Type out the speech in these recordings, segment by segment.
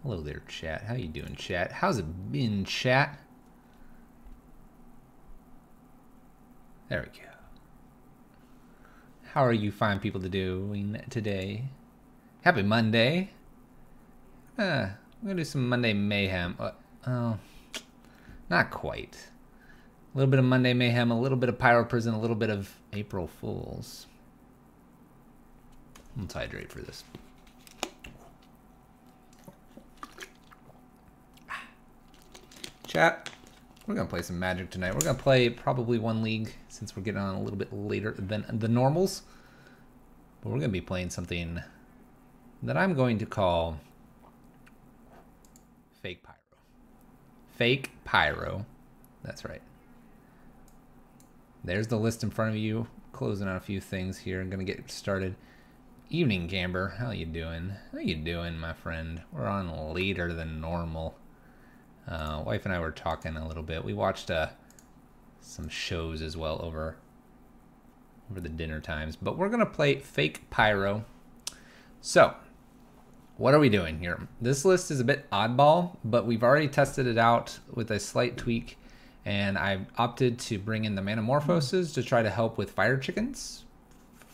Hello there, chat. How you doing, chat? How's it been, chat? There we go. How are you fine people doing today? Happy Monday. We're gonna do some Monday mayhem. Oh, not quite. A little bit of Monday mayhem, a little bit of Pyro Prison, a little bit of April Fools. Let's hydrate for this. Chat, we're gonna play some Magic tonight. We're gonna play probably one league since we're getting on a little bit later than the normals. But we're gonna be playing something that I'm going to call Fake Pyro. Fake Pyro. That's right. There's the list in front of you. Closing out a few things here. I'm gonna get started. Evening, Gamber. How you doing? How you doing, my friend? We're on later than normal. Wife and I were talking a little bit. We watched some shows as well over the dinner times. But we're going to play Fake Pyro. So, what are we doing here? This list is a bit oddball, but we've already tested it out with a slight tweak. And I've opted to bring in the Manamorphoses to try to help with fire chickens.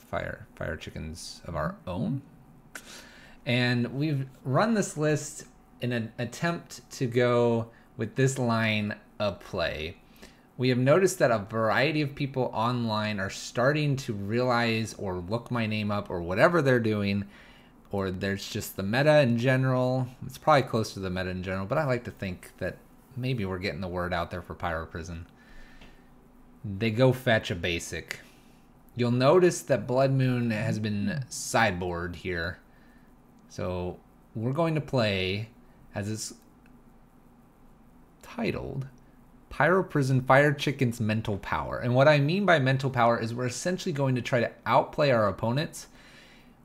Fire chickens of our own. And we've run this list in an attempt to go with this line of play. We have noticed that a variety of people online are starting to realize or look my name up or whatever they're doing, or there's just the meta in general. It's probably close to the meta in general, but I like to think that maybe we're getting the word out there for Pyro Prison. They go fetch a basic. You'll notice that Blood Moon has been sideboard here. So we're going to play, as it's titled, Pyro Prison Fire Chicken's Mental Power. And what I mean by mental power is we're essentially going to try to outplay our opponents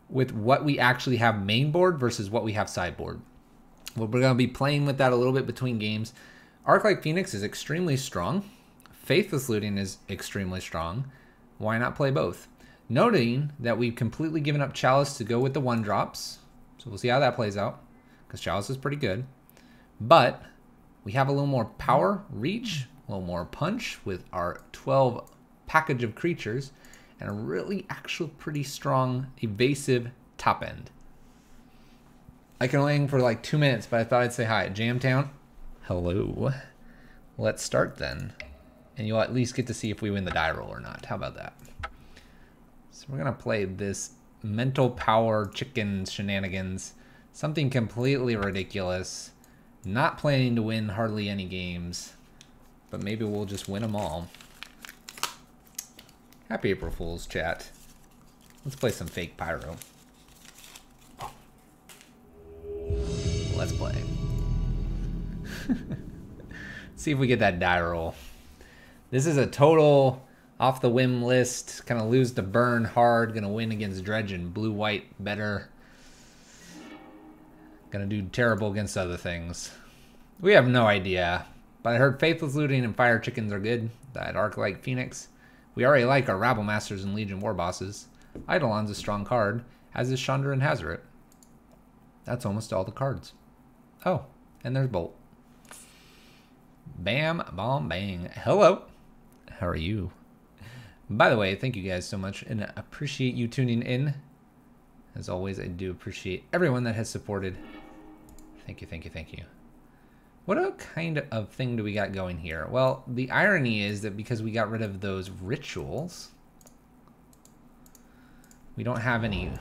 with what we actually have main board versus what we have sideboard. Well, we're going to be playing with that a little bit between games. Arc-like Phoenix is extremely strong. Faithless Looting is extremely strong. Why not play both? Noting that we've completely given up Chalice to go with the 1-drops. So we'll see how that plays out, because Chalice is pretty good. But we have a little more power, reach, a little more punch with our 12 package of creatures, and a really actual pretty strong evasive top end. I can only hang for like 2 minutes, but I thought I'd say hi. Jamtown, hello. Let's start then. And you'll at least get to see if we win the die roll or not. How about that? So we're gonna play this mental power chicken shenanigans. Something completely ridiculous. Not planning to win hardly any games, but maybe we'll just win them all. Happy April Fools, chat. Let's play some Fake Pyro. Let's play. See if we get that die roll. This is a total off the whim list. Kind of lose to burn hard. Gonna win against Dredge and blue-white better. Gonna do terrible against other things. We have no idea. But I heard Faithless Looting and Fire Chickens are good. That Arc-like Phoenix. We already like our Rabble Masters and Legion War Bosses. Eidolon's a strong card, as is Chandra and Hazoret. That's almost all the cards. Oh, and there's Bolt. Bam, bomb, bang. Hello. How are you? By the way, thank you guys so much, and I appreciate you tuning in. As always, I do appreciate everyone that has supported. Thank you, thank you, thank you. What kind of thing do we got going here? Well, the irony is that because we got rid of those rituals, we don't have any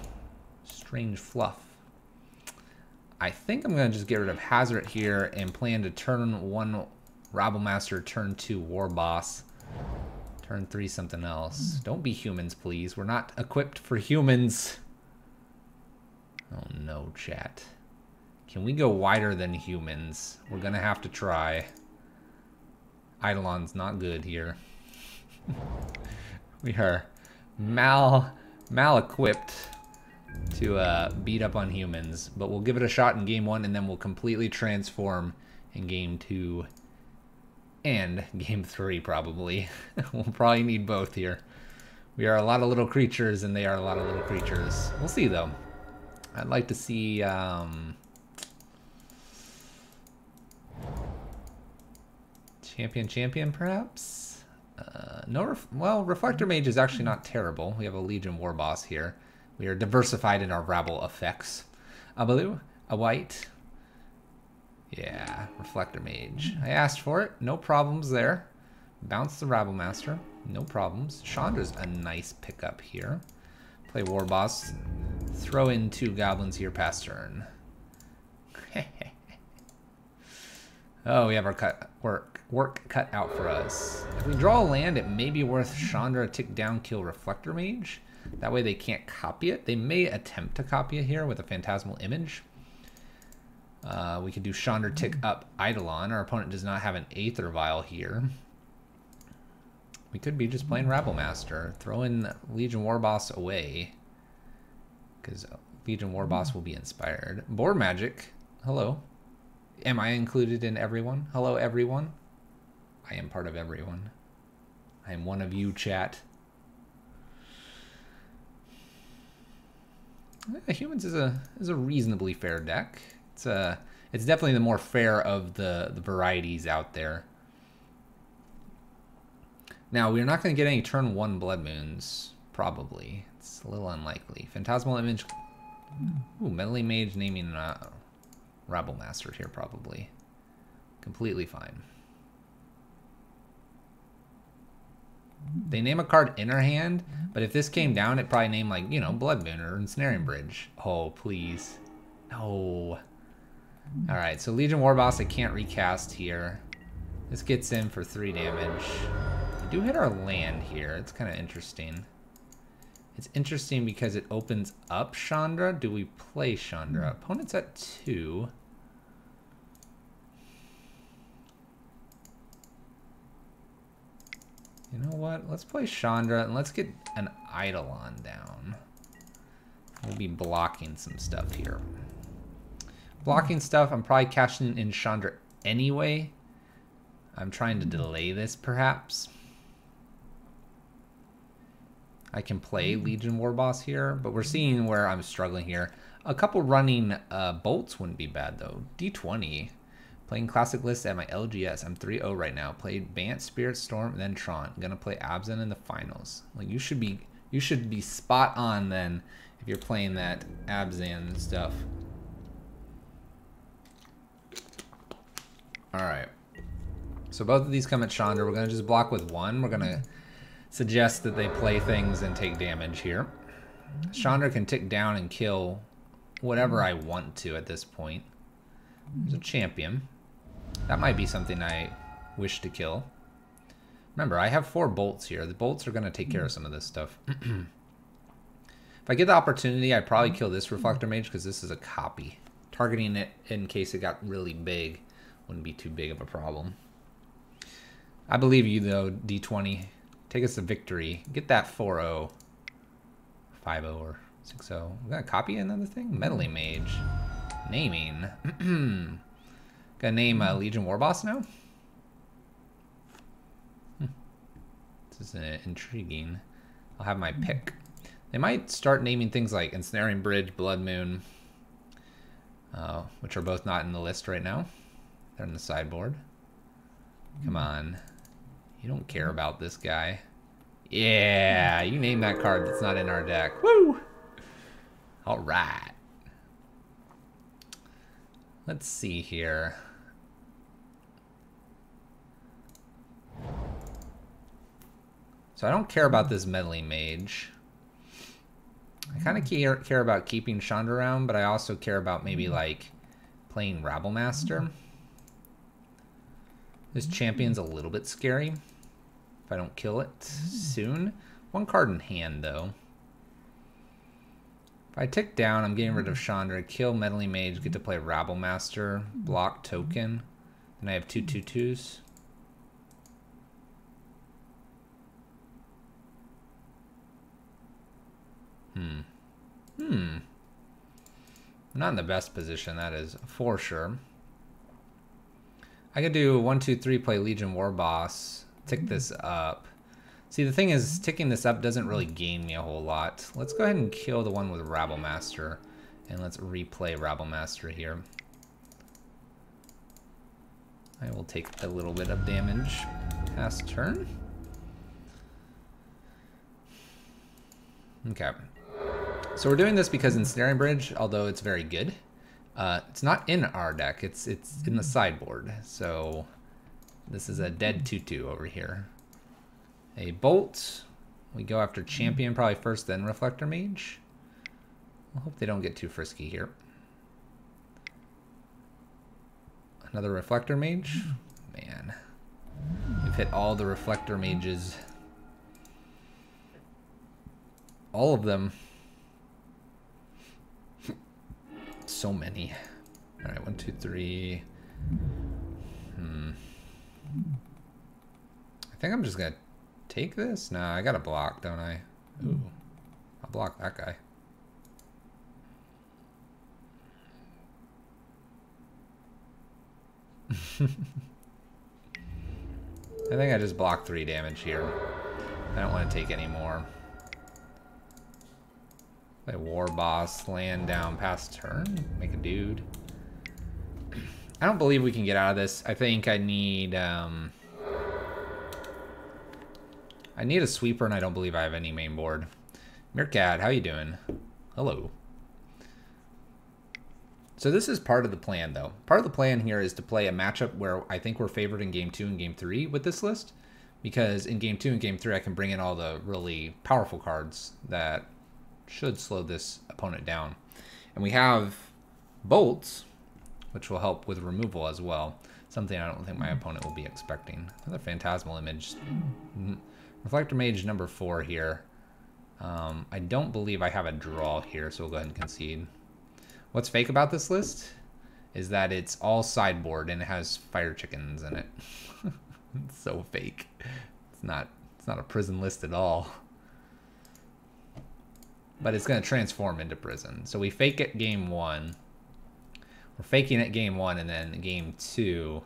strange fluff. I think I'm going to just get rid of Hazard here and plan to turn 1 Rabble Master, turn 2 War Boss, turn 3 something else. Don't be humans, please. We're not equipped for humans. Oh no, chat. Can we go wider than humans? We're going to have to try. Eidolon's not good here. We are mal-equipped to beat up on humans, but we'll give it a shot in game 1, and then we'll completely transform in game 2 and game 3 probably. We'll probably need both here. We are a lot of little creatures, and they are a lot of little creatures. We'll see though. I'd like to see champion perhaps. Well, Reflector Mage is actually not terrible. We have a Legion War Boss here. We are diversified in our Rabble effects. A blue, a white. Yeah, Reflector Mage. I asked for it. No problems there. Bounce the Rabble Master. No problems. Chandra's a nice pickup here. Play War Boss. Throw in 2 goblins here past turn. Oh, we have our work cut out for us. If we draw a land, it may be worth Chandra tick down, kill Reflector Mage. That way they can't copy it. They may attempt to copy it here with a Phantasmal Image. We could do Chandra tick up Eidolon. Our opponent does not have an Aether Vial here. We could be just playing Rabble Master. Throw in Legion War Boss away, because Legion War Boss will be inspired. Board Magic. Hello. Am I included in everyone? Hello, everyone. I am part of everyone. I am one of you, chat. Humans is a reasonably fair deck. It's definitely the more fair of the varieties out there. Now, we're not going to get any turn 1 Blood Moons, probably. It's a little unlikely. Phantasmal Image. Ooh, Meddling Mage naming Rabble Master here, probably. Completely fine. They name a card in our hand, but if this came down, it'd probably name, like, you know, Blood Moon or Ensnaring Bridge. Oh, please. No. Alright, so Legion War Boss I can't recast here. This gets in for 3 damage. We do hit our land here. It's kind of interesting. It's interesting because it opens up Chandra. Do we play Chandra? Opponent's at 2. You know what? Let's play Chandra and let's get an Eidolon down. We'll be blocking some stuff here. Blocking stuff, I'm probably cashing in Chandra anyway. I'm trying to delay this perhaps. I can play Legion War Boss here, but we're seeing where I'm struggling here. A couple running bolts wouldn't be bad though. D20. Playing classic lists at my LGS. I'm 3-0 right now. Played Bant, Spirit Storm, then Tron. I'm gonna play Abzan in the finals. Like you should be spot on then if you're playing that Abzan stuff. Alright. So both of these come at Chandra. We're gonna just block with 1. We're gonna suggest that they play things and take damage here. Chandra can tick down and kill whatever I want to at this point. There's a champion. That might be something I wish to kill. Remember, I have 4 bolts here. The bolts are going to take care of some of this stuff. If I get the opportunity, I'd probably kill this Reflector Mage because this is a copy. Targeting it in case it got really big wouldn't be too big of a problem. I believe you, though, D20. Take us to victory. Get that 4-0. 5-0 or 6-0. We're going to copy another thing? Meddling Mage. Naming. Gonna name Legion War Boss now? This is intriguing. I'll have my pick. They might start naming things like Ensnaring Bridge, Blood Moon, which are both not in the list right now. They're in the sideboard. Come on. You don't care about this guy. Yeah, you name that card that's not in our deck. Woo! Alright. Let's see here. So I don't care about this Meddling Mage. I kind of care about keeping Chandra around, but I also care about maybe like playing Rabble Master. This champion's a little bit scary if I don't kill it soon. One card in hand, though. If I tick down, I'm getting rid of Chandra, kill Meddling Mage, get to play Rabble Master, block token, and I have 2/2/2s. I'm not in the best position, that is for sure. I could do 1, 2, 3, play Legion War Boss, tick this up. See, the thing is, ticking this up doesn't really gain me a whole lot. Let's go ahead and kill the one with Rabble Master, and let's replay Rabble Master here. I will take a little bit of damage past turn. Okay. So we're doing this because Ensnaring Bridge, although it's very good, it's not in our deck. It's in the sideboard. So this is a dead 2/2 over here. A Bolt. We go after Champion probably first, then Reflector Mage. I hope they don't get too frisky here. Another Reflector Mage. Man, we've hit all the Reflector Mages. All of them. So many. All right, 1, 2, 3. I think I'm just gonna take this. Nah, I gotta block, don't I? Ooh, I'll block that guy. I think I just blocked 3 damage here. I don't want to take any more. Play War Boss, land down past turn, make a dude. I don't believe we can get out of this. I think I need a sweeper, and I don't believe I have any main board. Meerkat, how you doing? Hello. So this is part of the plan, though. Part of the plan here is to play a matchup where I think we're favored in Game 2 and Game 3 with this list. Because in Game 2 and Game 3, I can bring in all the really powerful cards that should slow this opponent down. And we have bolts, which will help with removal as well. Something I don't think my opponent will be expecting. Another Phantasmal Image. Reflector Mage number 4 here. I don't believe I have a draw here, so we'll go ahead and concede. What's fake about this list is that it's all sideboard and it has fire chickens in it. It's so fake. It's not a prison list at all. But it's going to transform into prison. So we fake it game 1. We're faking it game 1, and then game 2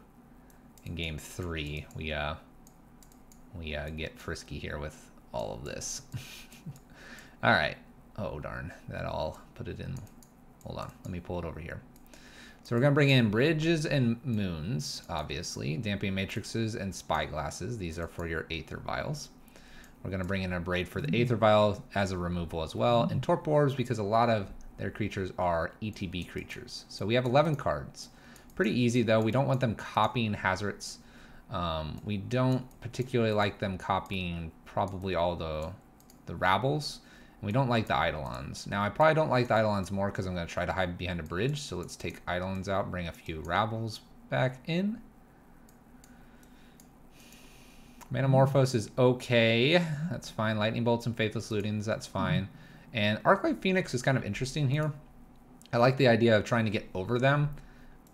and game 3 we get frisky here with all of this. All right. Oh darn, that all put it in. Hold on, let me pull it over here. So we're gonna bring in Bridges and Moons, obviously, Damping Matrices and Spyglasses. These are for your Aether Vials. We're gonna bring in a Braid for the Aether Vial as a removal as well, and Torp Orbs because a lot of their creatures are ETB creatures. So we have 11 cards. Pretty easy though. We don't want them copying Hazards. We don't particularly like them copying probably all the Rabbles. And we don't like the Eidolons. Now I probably don't like the Eidolons more because I'm going to try to hide behind a bridge. So let's take Eidolons out, bring a few Rabbles back in. Metamorphose is okay. That's fine. Lightning Bolts and Faithless Lootings, that's fine. And Arclight Phoenix is kind of interesting here. I like the idea of trying to get over them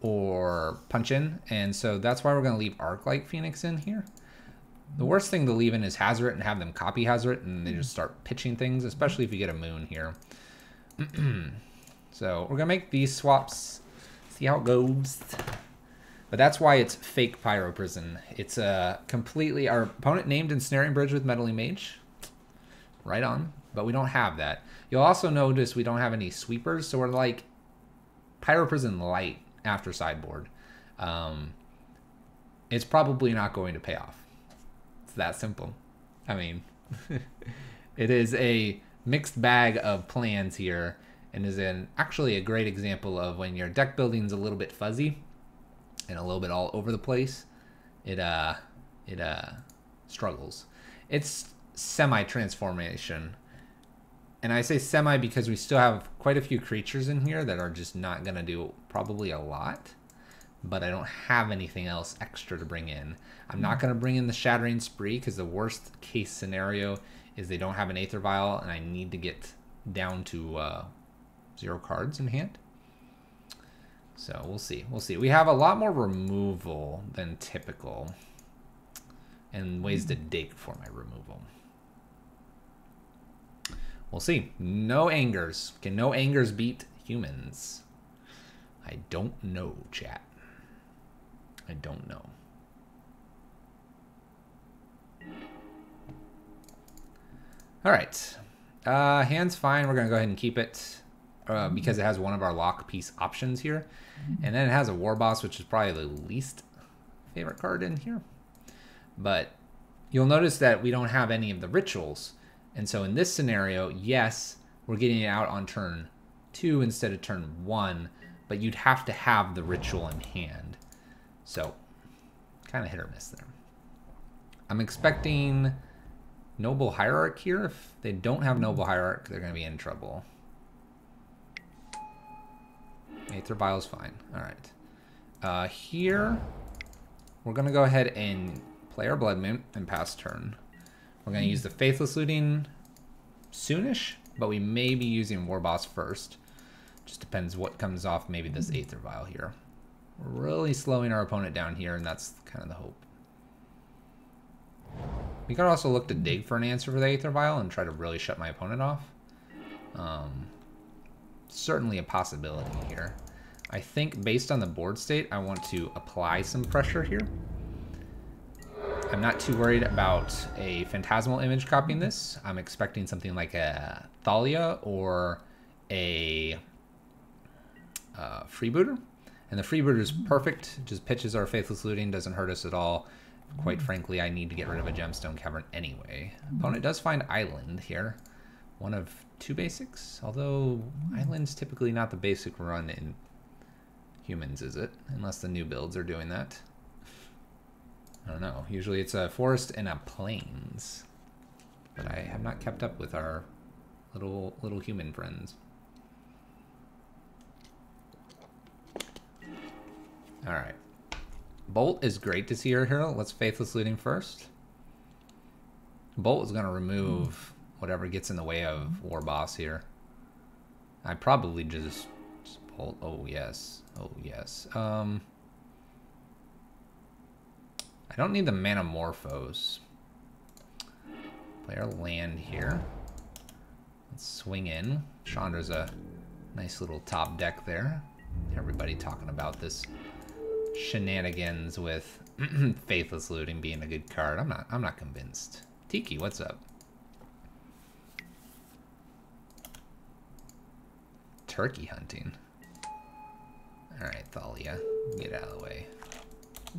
or punch in. And so that's why we're going to leave Arclight Phoenix in here. The worst thing to leave in is Hazard and have them copy Hazard and they just start pitching things, especially if you get a Moon here. So we're going to make these swaps, see how it goes. But that's why it's fake Pyro Prison. It's completely, our opponent named Ensnaring Bridge with Meddling Mage. Right on. But we don't have that. You'll also notice we don't have any sweepers, so we're like Pyro Prison light after sideboard. It's probably not going to pay off. It's that simple. I mean, it is a mixed bag of plans here, and is actually a great example of when your deck building's a little bit fuzzy and a little bit all over the place. It struggles. It's semi-transformation. And I say semi because we still have quite a few creatures in here that are just not going to do probably a lot. But I don't have anything else extra to bring in. I'm not going to bring in the Shattering Spree because the worst case scenario is they don't have an Aether Vial and I need to get down to 0 cards in hand. So we'll see. We'll see. We have a lot more removal than typical and ways to dig for my removal. We'll see. No Angers. Can no Angers beat humans? I don't know, chat. I don't know. All right. Hand's fine. We're going to go ahead and keep it because it has one of our lock piece options here. And then it has a War Boss, which is probably the least favorite card in here. But you'll notice that we don't have any of the rituals. And so in this scenario, yes, we're getting it out on turn 2 instead of turn 1, but you'd have to have the ritual in hand. So, kind of hit or miss there. I'm expecting Noble Hierarch here. If they don't have Noble Hierarch, they're going to be in trouble. Aether Vial's fine. All right. Here, we're going to go ahead and play our Blood Moon and pass turn. We're going to use the Faithless Looting soonish, but we may be using War Boss first. Just depends what comes off maybe this Aether Vial here. We're really slowing our opponent down here, and that's kind of the hope. We could also look to dig for an answer for the Aether Vial and try to really shut my opponent off. Certainly a possibility here. I think based on the board state, I want to apply some pressure here. I'm not too worried about a Phantasmal Image copying this. I'm expecting something like a Thalia or a Freebooter. And the Freebooter is perfect. Just pitches our Faithless Looting, doesn't hurt us at all. Quite frankly, I need to get rid of a Gemstone Cavern anyway. Opponent does find Island here. One of 2 basics. Although Island's typically not the basic run in humans, is it? Unless the new builds are doing that. I don't know. Usually it's a forest and a plains. But I have not kept up with our little human friends. Alright. Bolt is great to see our hero. Let's Faithless Looting first. Bolt is going to remove whatever gets in the way of War Boss here. I probably just Bolt. Oh, yes. Oh, yes. I don't need the Manamorphose. Play our land here. Let's swing in. Chandra's a nice little top deck there. Everybody talking about this shenanigans with Faithless Looting being a good card. I'm not convinced. Tiki, what's up? Turkey hunting. Alright, Thalia. Get out of the way.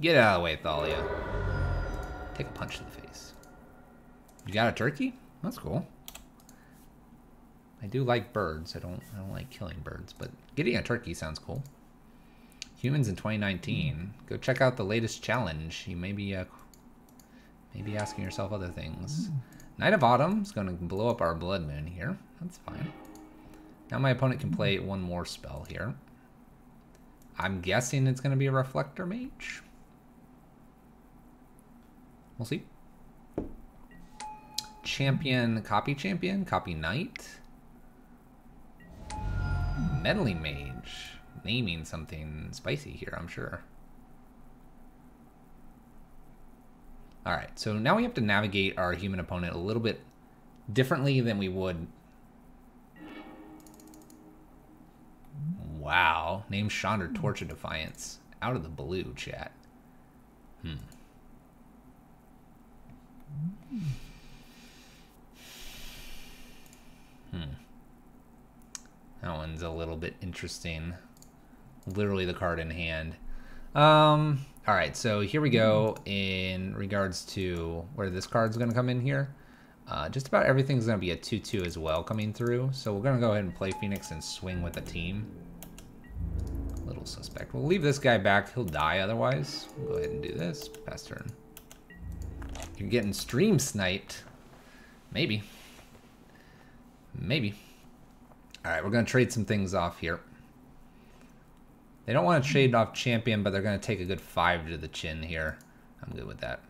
Get out of the way, Thalia. Take a punch to the face. You got a turkey? That's cool. I do like birds. I don't like killing birds, but getting a turkey sounds cool. Humans in 2019. Go check out the latest challenge. You may be asking yourself other things. Knight of Autumn is going to blow up our Blood Moon here. That's fine. Now my opponent can play one more spell here. I'm guessing it's going to be a Reflector Mage. We'll see. Champion, Copy Knight. Meddling Mage. Naming something spicy here, I'm sure. Alright, so now we have to navigate our human opponent a little bit differently than we would. Wow. Name Chandra Torch of Defiance. Out of the blue, chat. That one's a little bit interesting. Literally the card in hand. Alright, so here we go in regards to where this card's going to come in here. Just about everything's going to be a 2-2 as well coming through. So we're going to go ahead and play Phoenix and swing with the team. Little suspect. We'll leave this guy back. He'll die otherwise. We'll go ahead and do this. Pass turn. You're getting stream sniped. Maybe. Maybe. All right, we're going to trade some things off here. They don't want to trade off champion, but they're going to take a good 5 to the chin here. I'm good with that.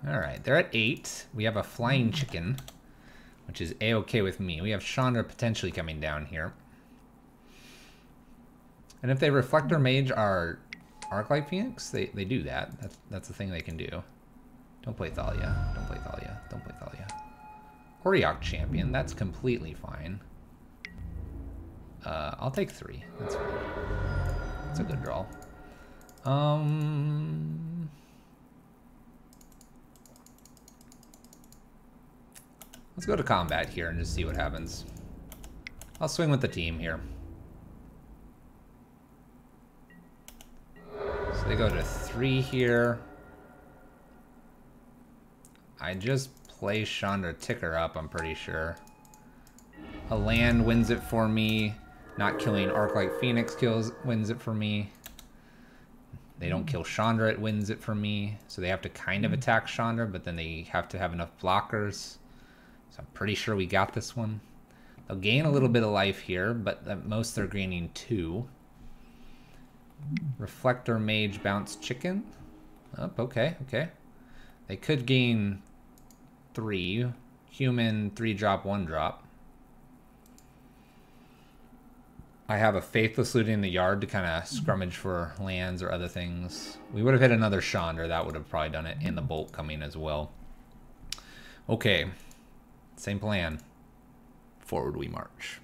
All right, they're at 8. We have a flying chicken, which is a-okay with me. We have Chandra potentially coming down here. And if they Reflector Mage our Arclight Phoenix, they do that. That's the thing they can do. Don't play Thalia. Don't play Thalia. Don't play Thalia. Auriok Champion, that's completely fine. I'll take 3. That's fine. That's a good draw. Let's go to combat here and just see what happens. I'll swing with the team here. So they go to 3 here. I just play Chandra Ticker up, I'm pretty sure. A land wins it for me. Not killing Arclight Phoenix wins it for me. They don't kill Chandra, it wins it for me. So they have to kind of attack Chandra, but then they have to have enough blockers. So I'm pretty sure we got this one. They'll gain a little bit of life here, but at most they're gaining 2. Reflector Mage Bounce Chicken. Oh, okay, okay. They could gain 3. Human 3-drop, 1-drop. I have a Faithless Looting in the yard to kind of scrummage for lands or other things. We would have hit another Chandra. That would have probably done it. And the Bolt coming as well. Okay. Same plan. Forward we march.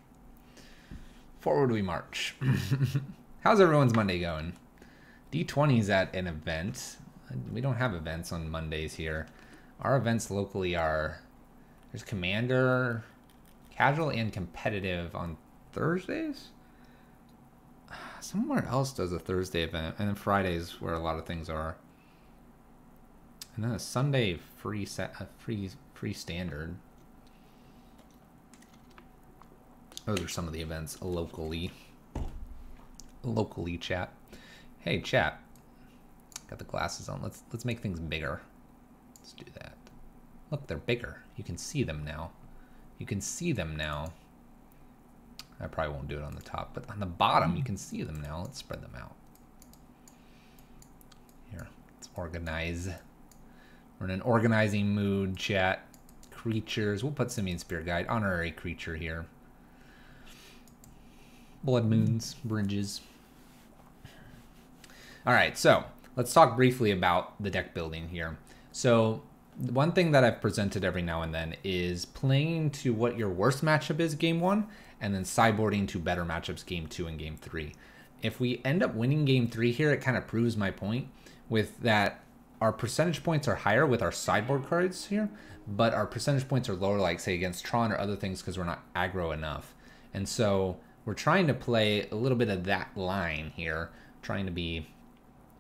Forward we march. How's everyone's Monday going? D20's at an event. We don't have events on Mondays here. Our events locally are... There's Commander, Casual, and Competitive on Thursdays? Somewhere else does a Thursday event, and then Fridays where a lot of things are. And then a Sunday free standard. Those are some of the events locally. Locally, chat. Hey, chat. Got the glasses on. Let's make things bigger. Let's do that. Look, they're bigger. You can see them now. You can see them now. I probably won't do it on the top, but on the bottom you can see them now. Let's spread them out. Here, let's organize. We're in an organizing mood, chat. Creatures. We'll put Simian Spear Guide. Honorary creature here. Blood Moons. Bridges. Alright, so let's talk briefly about the deck building here. So one thing that I've presented every now and then is playing to what your worst matchup is game 1, and then sideboarding to better matchups game 2 and game 3. If we end up winning game 3 here, it kind of proves my point with that our percentage points are higher with our sideboard cards here, but our percentage points are lower, like say against Tron or other things, because we're not aggro enough. And so we're trying to play a little bit of that line here, trying to be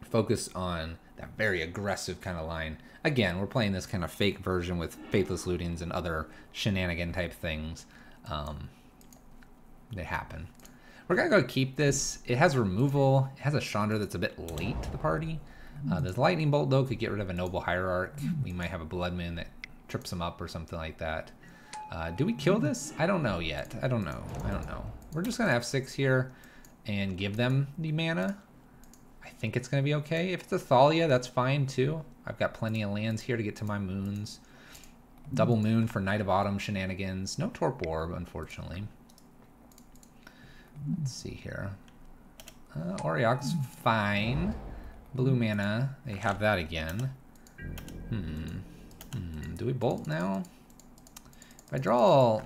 focused on that very aggressive kind of line. Again, we're playing this kind of fake version with Faithless Lootings and other shenanigan type things. They happen. We're going to go keep this. It has removal. It has a Chandra that's a bit late to the party. This Lightning Bolt, though, could get rid of a Noble Hierarch. We might have a Blood Moon that trips him up or something like that. Do we kill this? I don't know yet. I don't know. We're just going to have 6 here and give them the mana. I think it's going to be okay. If it's a Thalia, that's fine, too. I've got plenty of lands here to get to my moons. Double Moon for Night of Autumn shenanigans. No Torp Orb, unfortunately. Let's see here. Auriok's fine. Blue mana. They have that again. Do we bolt now? If I draw...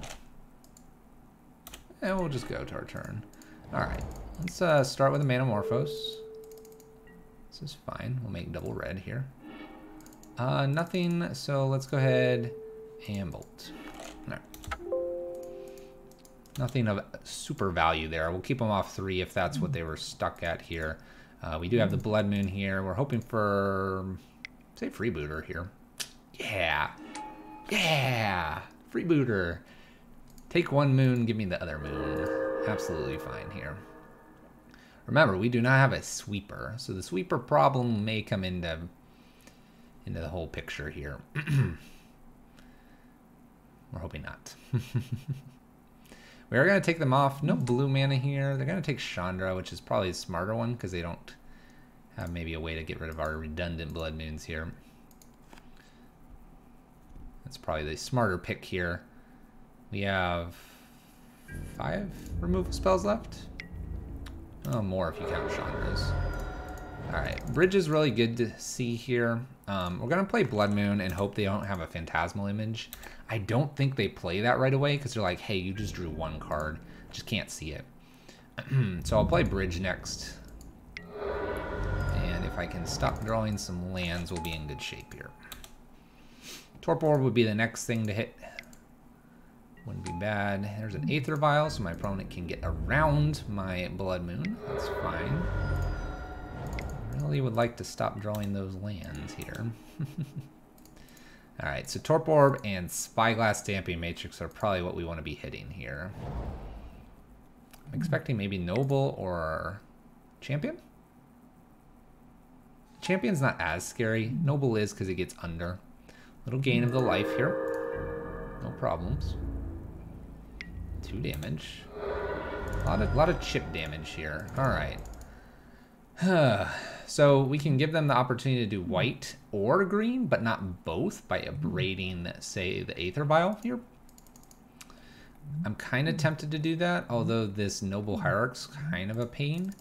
we'll just go to our turn. Alright. Let's start with a Manamorphose. This is fine. We'll make double red here. Nothing, so let's go ahead and bolt. Alright. Nothing of super value there. We'll keep them off 3 if that's what they were stuck at here. We do have the Blood Moon here. We're hoping for, say, Freebooter here. Yeah! Yeah! Freebooter! Take 1 moon, give me the other moon. Absolutely fine here. Remember, we do not have a sweeper, so the sweeper problem may come into the whole picture here. We're hoping not. We are going to take them off. No blue mana here. They're going to take Chandra, which is probably a smarter one because they don't have maybe a way to get rid of our redundant Blood Moons here. That's probably the smarter pick here. We have 5 removal spells left. Oh, more if you count Chandra's. Alright, Bridge is really good to see here. We're going to play Blood Moon and hope they don't have a Phantasmal Image. I don't think they play that right away because they're like, hey, you just drew 1 card. Just can't see it. So I'll play Bridge next. And if I can stop drawing some lands, we'll be in good shape here. Torpor Orb would be the next thing to hit. Wouldn't be bad. There's an Aether Vial, so my opponent can get around my Blood Moon. That's fine. Really would like to stop drawing those lands here. Alright, so Torpor Orb and Spyglass Stamping Matrix are probably what we want to be hitting here. I'm expecting maybe Noble or Champion? Champion's not as scary. Noble is because it gets under. Little gain of the life here. No problems. 2 damage. A lot of chip damage here. Alright. So we can give them the opportunity to do white or green, but not both by abrading, say, the Aether Vial here. I'm kind of tempted to do that, although this Noble Hierarch's kind of a pain.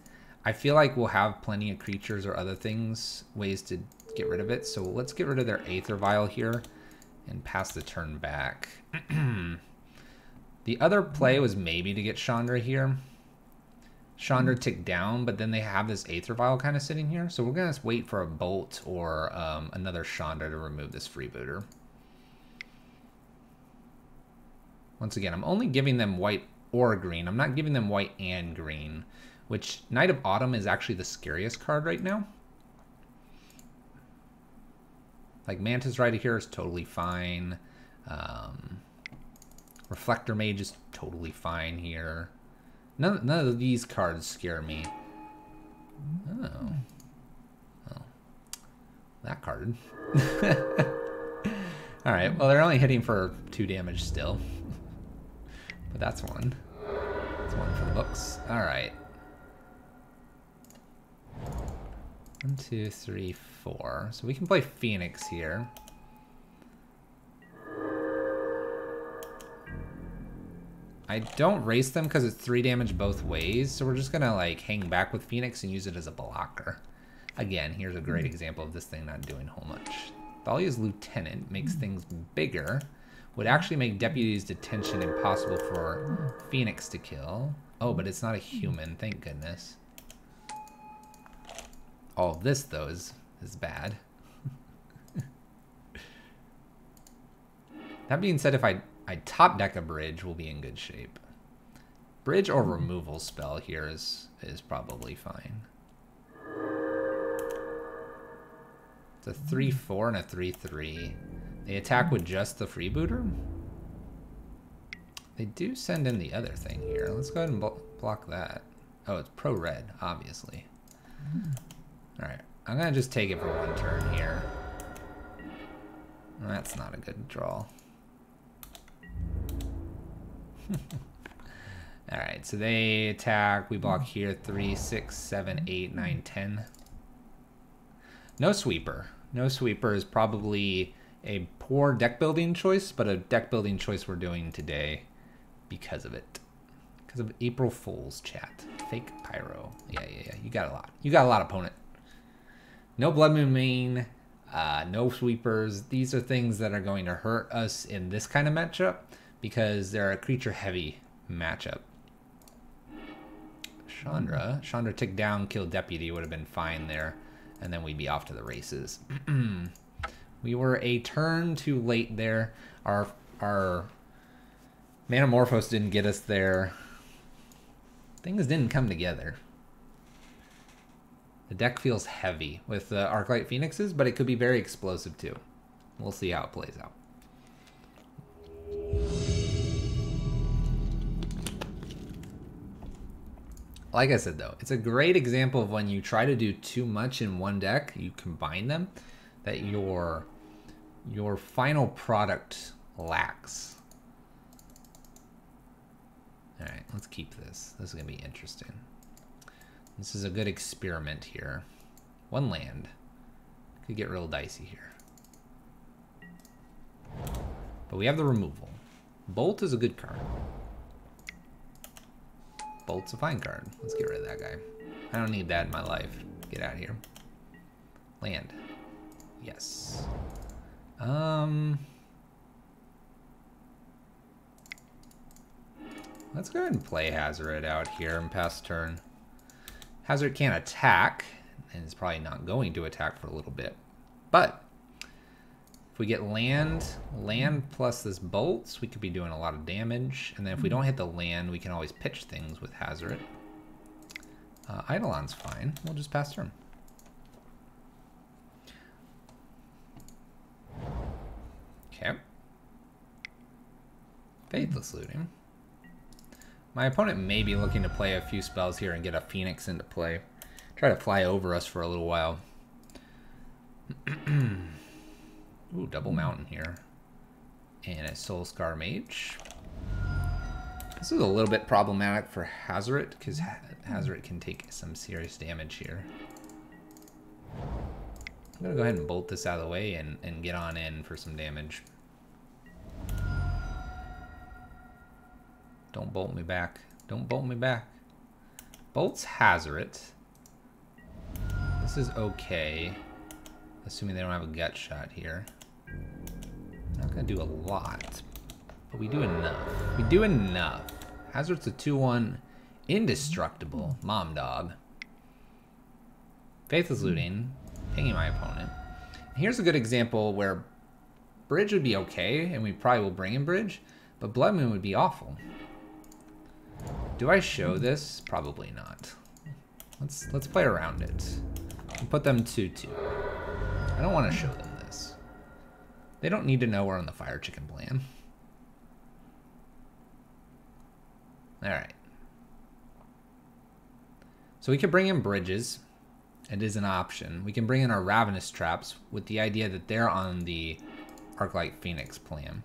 I feel like we'll have plenty of creatures or other things, ways to get rid of it. So let's get rid of their Aether Vial here and pass the turn back. The other play was maybe to get Chandra here. Chandra ticked down, but then they have this Aether Vial kind of sitting here. So we're going to wait for a Bolt or another Chandra to remove this freebooter. Once again, I'm only giving them white or green. I'm not giving them white and green, which Knight of Autumn is actually the scariest card right now. Like Mantis right here is totally fine. Reflector Mage is totally fine here. None of these cards scare me. Oh. Oh. That card. Alright, well they're only hitting for 2 damage still. But that's one. That's one for the books. Alright. 1, 2, 3, 4. So we can play Phoenix here. I don't race them because it's 3 damage both ways, so we're just gonna like hang back with Phoenix and use it as a blocker. Again, here's a great example of this thing not doing whole much. Thalia's Lieutenant makes things bigger. Would actually make Deputy's Detention impossible for Phoenix to kill. Oh, but it's not a human, thank goodness. All of this, though, is bad. That being said, if I top deck a Bridge, we'll be in good shape. Bridge or removal spell here is probably fine. It's a 3/4 and a 3/3. They attack with just the freebooter. They do send in the other thing here. Let's go ahead and block that. Oh, it's pro red, obviously. Alright, I'm gonna just take it for 1 turn here. That's not a good draw. Alright, so they attack. We block here 3, 6, 7, 8, 9, 10. No sweeper. No sweeper is probably a poor deck building choice, but a deck building choice we're doing today because of it. Because of April Fool's chat. Fake Pyro. Yeah. You got a lot. You got a lot, opponent. No Blood Moon main. No sweepers. These are things that are going to hurt us in this kind of matchup because they're a creature heavy matchup. Chandra ticked down, killed Deputy, would have been fine there, and then we'd be off to the races. We were a turn too late there. Our Manamorphose didn't get us there. Things didn't come together. The deck feels heavy with the Arclight Phoenixes, but it could be very explosive too. We'll see how it plays out. Like I said though, it's a great example of when you try to do too much in one deck, you combine them, that your final product lacks. let's keep this. This is going to be interesting. This is a good experiment here. One land. Could get real dicey here. But we have the removal. Bolt is a good card. Bolt's a fine card. Let's get rid of that guy. I don't need that in my life. Get out of here. Land. Yes. Let's go ahead and play Hazard out here and pass turn. Hazard can't attack, and is probably not going to attack for a little bit. But if we get land plus this bolts, we could be doing a lot of damage. And then if we don't hit the land, we can always pitch things with Hazard. Eidolon's fine. We'll just pass turn. Okay. Faithless Looting. My opponent may be looking to play a few spells here and get a Phoenix into play. Try to fly over us for a little while. Ooh, double mountain here. And a Soul Scar Mage. This is a little bit problematic for Hazard, because Hazard can take some serious damage here. I'm going to go ahead and bolt this out of the way and get on in for some damage. Don't bolt me back. Don't bolt me back. Bolt's Hazard. This is okay. Assuming they don't have a gut shot here. Not going to do a lot. But we do enough. We do enough. Hazard's a 2-1. Indestructible. Mom dog. Faithless Looting. Pinging my opponent. Here's a good example where Bridge would be okay, and we probably will bring in Bridge, but Blood Moon would be awful. Do I show this? Probably not. Let's play around it. And put them 2-2. I don't want to show them this. They don't need to know we're on the Fire Chicken plan. Alright. So we could bring in Bridges. It is an option. We can bring in our Ravenous Traps with the idea that they're on the Arclight Phoenix plan.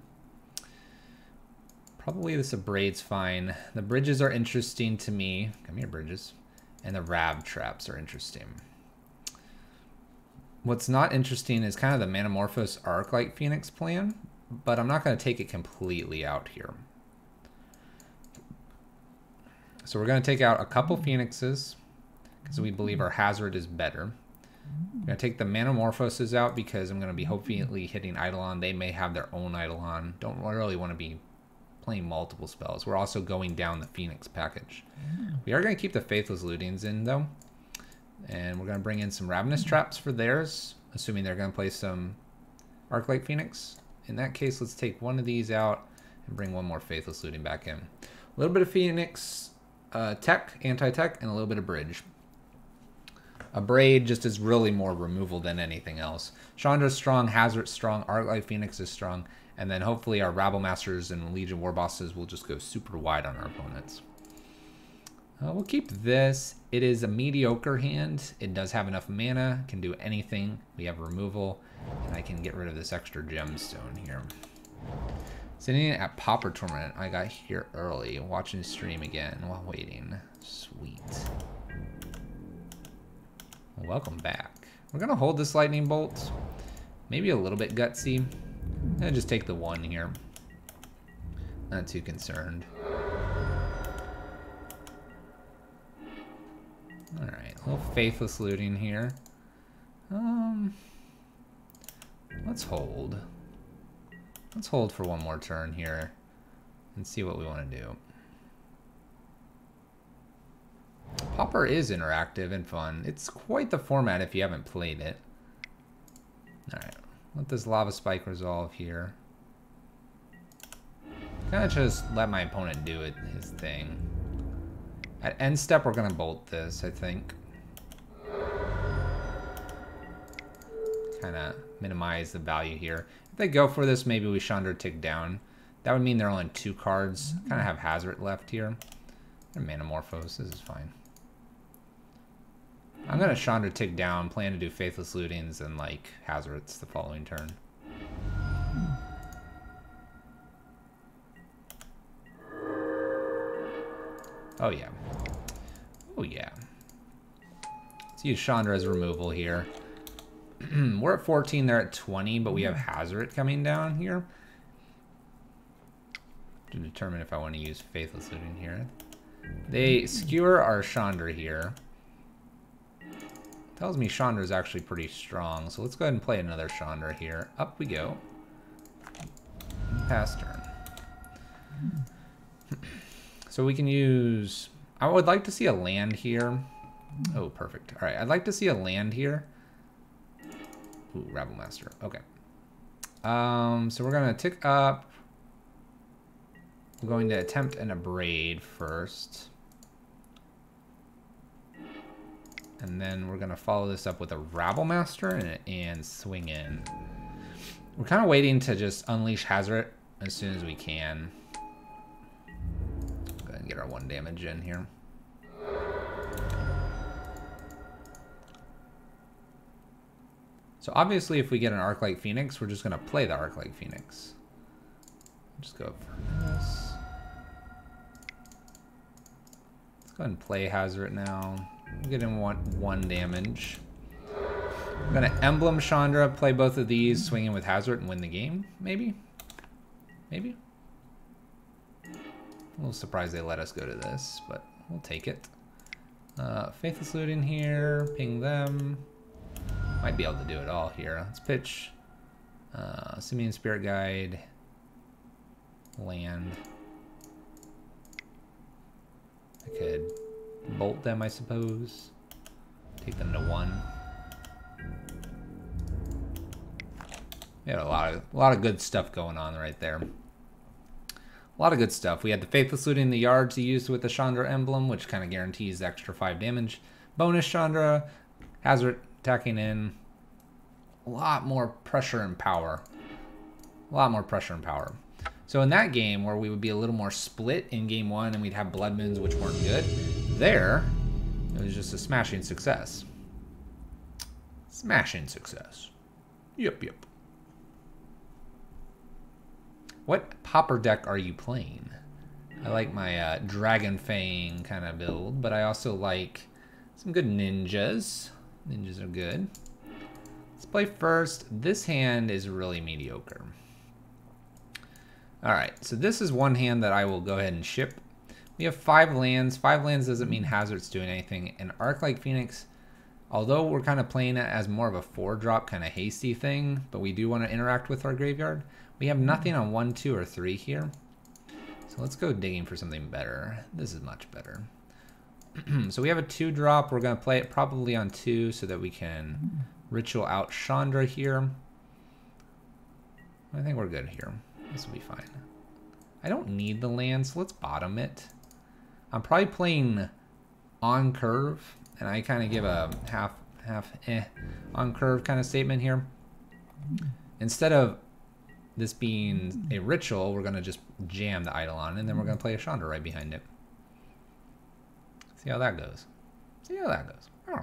Probably this Abrade's fine. The Bridges are interesting to me. Come here, Bridges. And the Rav Traps are interesting. What's not interesting is kind of the Manamorphose Arclight Phoenix plan, but I'm not going to take it completely out here. So we're going to take out a couple Phoenixes, because we believe our Hazard is better. I'm going to take the Manamorphoses out because I'm going to be hopefully hitting Eidolon. They may have their own Eidolon. Don't really want to be playing multiple spells. We're also going down the Phoenix package. We are going to keep the Faithless Lootings in, though. And we're going to bring in some Ravenous Traps for theirs, assuming they're going to play some Arclight Phoenix. In that case, let's take one of these out and bring one more Faithless Looting back in. A little bit of Phoenix tech, anti-tech, and a little bit of Bridge. Abrade just is really more removal than anything else. Chandra's strong, Hazard's strong, Arclight Phoenix is strong, and then hopefully our Rabble Masters and Legion War Bosses will just go super wide on our opponents. We'll keep this. It is a mediocre hand. It does have enough mana, can do anything. We have removal, and I can get rid of this extra gemstone here. Sitting at Pauper Tournament, I got here early, watching stream again while waiting. Sweet. Welcome back. We're gonna hold this lightning bolt. Maybe a little bit gutsy. I'm gonna just take the 1 here. Not too concerned. Alright, a little Faithless Looting here. Let's hold. Let's hold for one more turn here and see what we want to do. Pauper is interactive and fun. It's quite the format if you haven't played it. Alright, let this Lava Spike resolve here. Kind of just let my opponent do it, his thing. At end step, we're going to bolt this, I think. Kind of minimize the value here. If they go for this, maybe we Chandra tick down. That would mean they're only 2 cards. Kind of have Hazard left here. And Manamorphose, this is fine. I'm going to Chandra tick down, plan to do Faithless Lootings and like Hazards the following turn. Oh, yeah. Oh, yeah. Let's use Chandra's removal here. We're at 14, they're at 20, but we have Hazard coming down here. To determine if I want to use Faithless Looting here. They skewer our Chandra here. Tells me Chandra's actually pretty strong, so let's go ahead and play another Chandra here. Up we go. Pass turn. So we can use... I would like to see a land here. Oh, perfect. All right, I'd like to see a land here. Ooh, Rabble Master. Okay. So we're going to tick up. We're going to attempt an Abrade first. And then we're going to follow this up with a Rabble Master and swing in. We're kind of waiting to just unleash Hazard as soon as we can. Go ahead and get our 1 damage in here. So obviously if we get an Arclight Phoenix, we're just going to play the Arclight Phoenix. Just go for this. Let's go ahead and play Hazard now. Get him one damage. I'm going to Emblem Chandra, play both of these, swing in with Hazard and win the game, maybe? Maybe? A little surprised they let us go to this, but we'll take it. Faithless Looting here, ping them. Might be able to do it all here. Let's pitch Simian Spirit Guide, land. I could bolt them, I suppose. Take them to 1. We had a lot of good stuff going on right there. A lot of good stuff. We had the Faithless Looting the yards he used with the Chandra emblem, which kind of guarantees extra 5 damage. Bonus Chandra, Hazard attacking in. A lot more pressure and power. A lot more pressure and power. So in that game, where we would be a little more split in game 1 and we'd have Blood Moons which weren't good, there, it was just a smashing success. Smashing success. Yep, yep. What popper deck are you playing? I like my Dragon Fang kind of build, but I also like some good ninjas. Ninjas are good. Let's play first. This hand is really mediocre. Alright, so this is one hand that I will go ahead and ship. We have 5 lands. 5 lands doesn't mean Hazard's doing anything. And Arclight Phoenix, although we're kind of playing it as more of a 4-drop kind of hasty thing, but we do want to interact with our graveyard, we have nothing on 1, 2, or 3 here. So let's go digging for something better. This is much better. So we have a 2-drop. We're going to play it probably on 2 so that we can ritual out Chandra here. I think we're good here. This will be fine. I don't need the land, so let's bottom it. I'm probably playing on curve, and I kind of give a half on curve kind of statement here. Instead of this being a ritual, we're going to just jam the Eidolon, and then we're going to play a Chandra right behind it. See how that goes. See how that goes. Oh.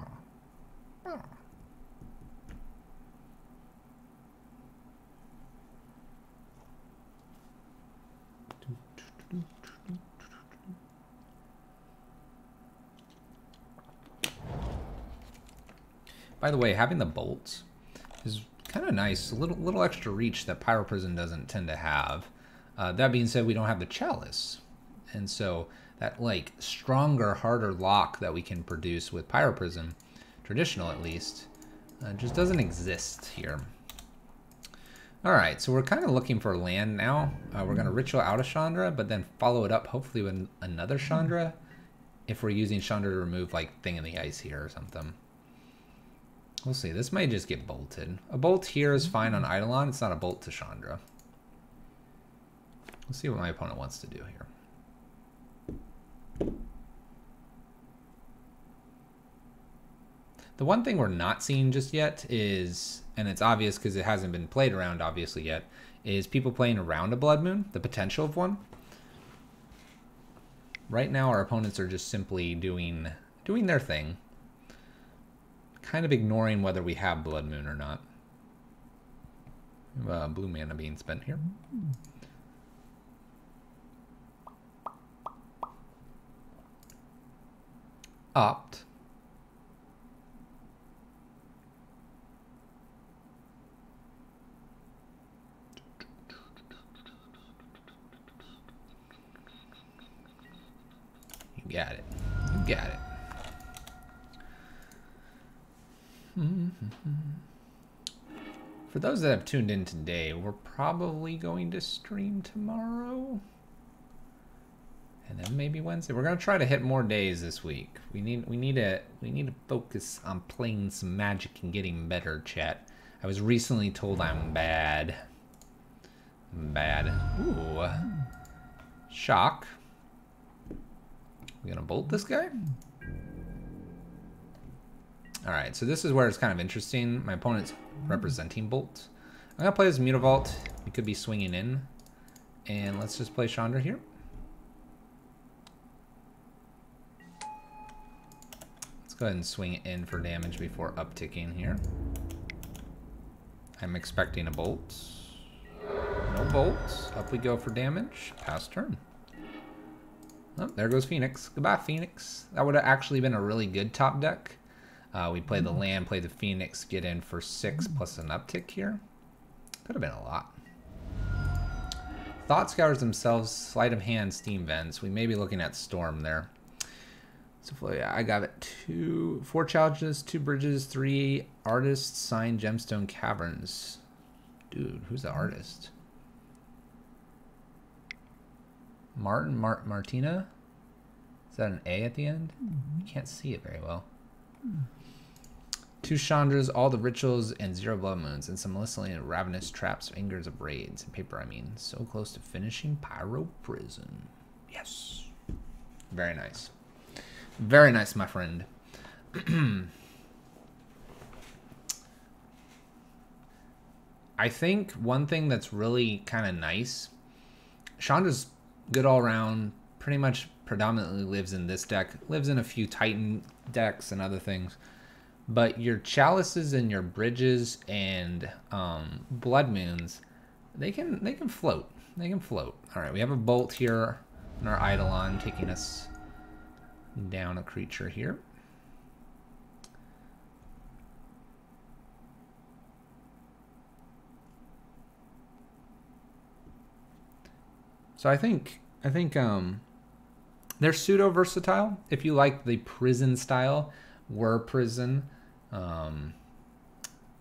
By the way, having the bolts is kind of nice. A little extra reach that Pyro Prison doesn't tend to have. That being said, we don't have the Chalice. And so that like stronger, harder lock that we can produce with Pyro Prison, traditional at least, just doesn't exist here. All right, so we're kind of looking for land now. We're going to ritual out a Chandra, but then follow it up hopefully with another Chandra if we're using Chandra to remove like Thing in the Ice here or something. We'll see. This might just get bolted. A bolt here is fine on Eidolon. It's not a bolt to Chandra. We'll see what my opponent wants to do here. The one thing we're not seeing just yet is, and it's obvious because it hasn't been played around obviously yet, is people playing around a Blood Moon, the potential of one. Right now our opponents are just simply doing their thing. Kind of ignoring whether we have Blood Moon or not. Blue mana being spent here. opt. You got it. You got it. For those that have tuned in today, we're probably going to stream tomorrow. And then maybe Wednesday. We're gonna try to hit more days this week. We need to focus on playing some Magic and getting better, chat. I was recently told I'm bad. I'm bad. Ooh. Shock. We gonna bolt this guy? Alright, so this is where it's kind of interesting. My opponent's representing bolt. I'm gonna play this Mutavault. We could be swinging in. And let's just play Chandra here. Let's go ahead and swing it in for damage before upticking here. I'm expecting a bolt. No bolt. Up we go for damage. Pass turn. Oh, there goes Phoenix. Goodbye, Phoenix. That would have actually been a really good top deck. We play the land, play the Phoenix, get in for 6 plus an uptick here. Could have been a lot. Thought Scours themselves, sleight of hand, steam vents. We may be looking at Storm there. So yeah, I got it. 4 challenges, 2 bridges, 3 artists, signed gemstone caverns. Dude, who's the artist? Martina? Is that an A at the end? You can't see it very well. 2 Chandras, all the rituals, and 0 blood moons, and some miscellaneous ravenous traps, fingers of raids, and paper, I mean. So close to finishing Pyro Prison. Yes. Very nice. Very nice, my friend. I think one thing that's really kind of nice, Chandra's good all around, pretty much predominantly lives in this deck, lives in a few Titan decks and other things. But your chalices and your bridges and blood moons, they can float. They can float. All right, we have a bolt here on our Eidolon, taking us down a creature here. So I think they're pseudo versatile. If you like the prison style, Whir Prison,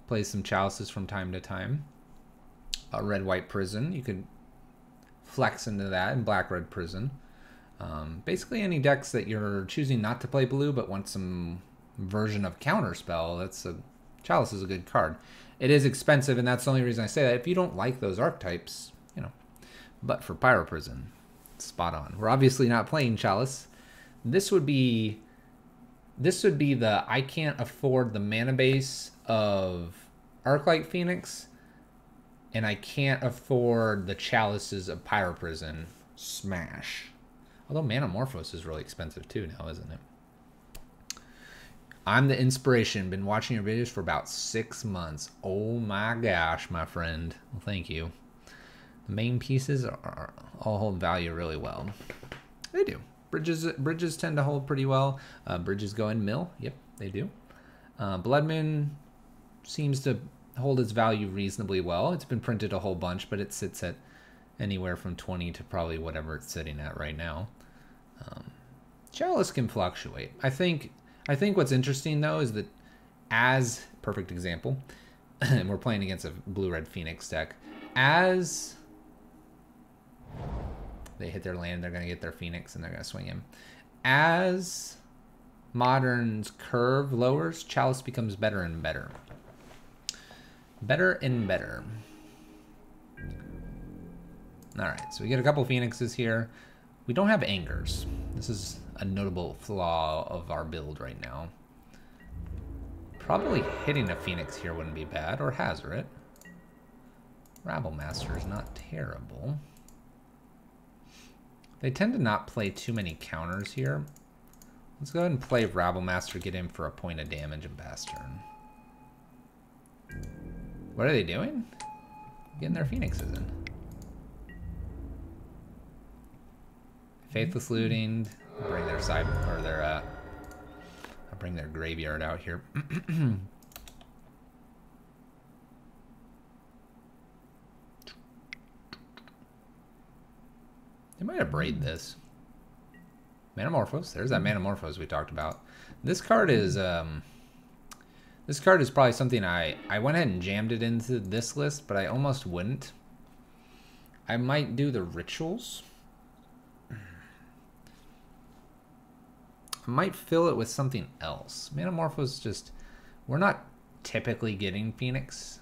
play some chalices from time to time. A red-white prison, you could flex into that, and black-red prison. Basically any decks that you're choosing not to play blue but want some version of counterspell, Chalice is a good card. It is expensive, and that's the only reason I say that. If you don't like those archetypes, you know. But for Pyro Prison, spot on. We're obviously not playing Chalice. This would be the I can't afford the mana base of Arclight Phoenix, and I can't afford the chalices of Pyro Prison. Smash. Although Manamorphose is really expensive too now, isn't it? I'm the inspiration. Been watching your videos for about 6 months. Oh my gosh, my friend. Well, thank you. The main pieces all hold value really well. They do. Bridges tend to hold pretty well. Bridges go in mill. Yep, they do. Blood Moon seems to hold its value reasonably well. It's been printed a whole bunch, but it sits at anywhere from 20 to probably whatever it's sitting at right now. Chalice can fluctuate. I think what's interesting though is that, as perfect example, and we're playing against a blue-red Phoenix deck, as they hit their land, they're going to get their Phoenix, and they're going to swing him. As Modern's curve lowers, Chalice becomes better and better. Better and better. Alright, so we get a couple Phoenixes here. We don't have Angers. This is a notable flaw of our build right now. Probably hitting a Phoenix here wouldn't be bad, or Hazoret. Rabblemaster is not terrible. They tend to not play too many counters here. Let's go ahead and play Rabblemaster, get in for a point of damage and pass turn. What are they doing? Getting their Phoenixes in. Faithless Looting, bring their side or their bring their graveyard out here. They might have braid this. Manamorphose. There's that Manamorphose we talked about. This card is probably something I went ahead and jammed it into this list, but I almost wouldn't. I might do the rituals. I might fill it with something else. Manamorphose just, we're not typically getting Phoenix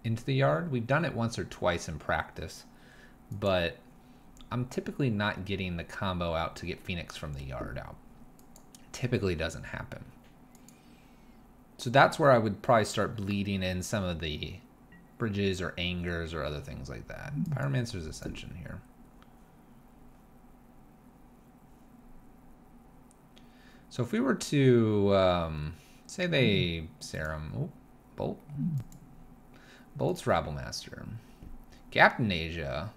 into the yard. We've done it once or twice in practice, but I'm typically not getting the combo out to get Phoenix from the yard out. It typically doesn't happen. So that's where I would probably start bleeding in some of the bridges or angers or other things like that. Pyromancer's Ascension here. So if we were to, say they Serum, oh, Bolt. Bolt's Rabblemaster. Captain Asia.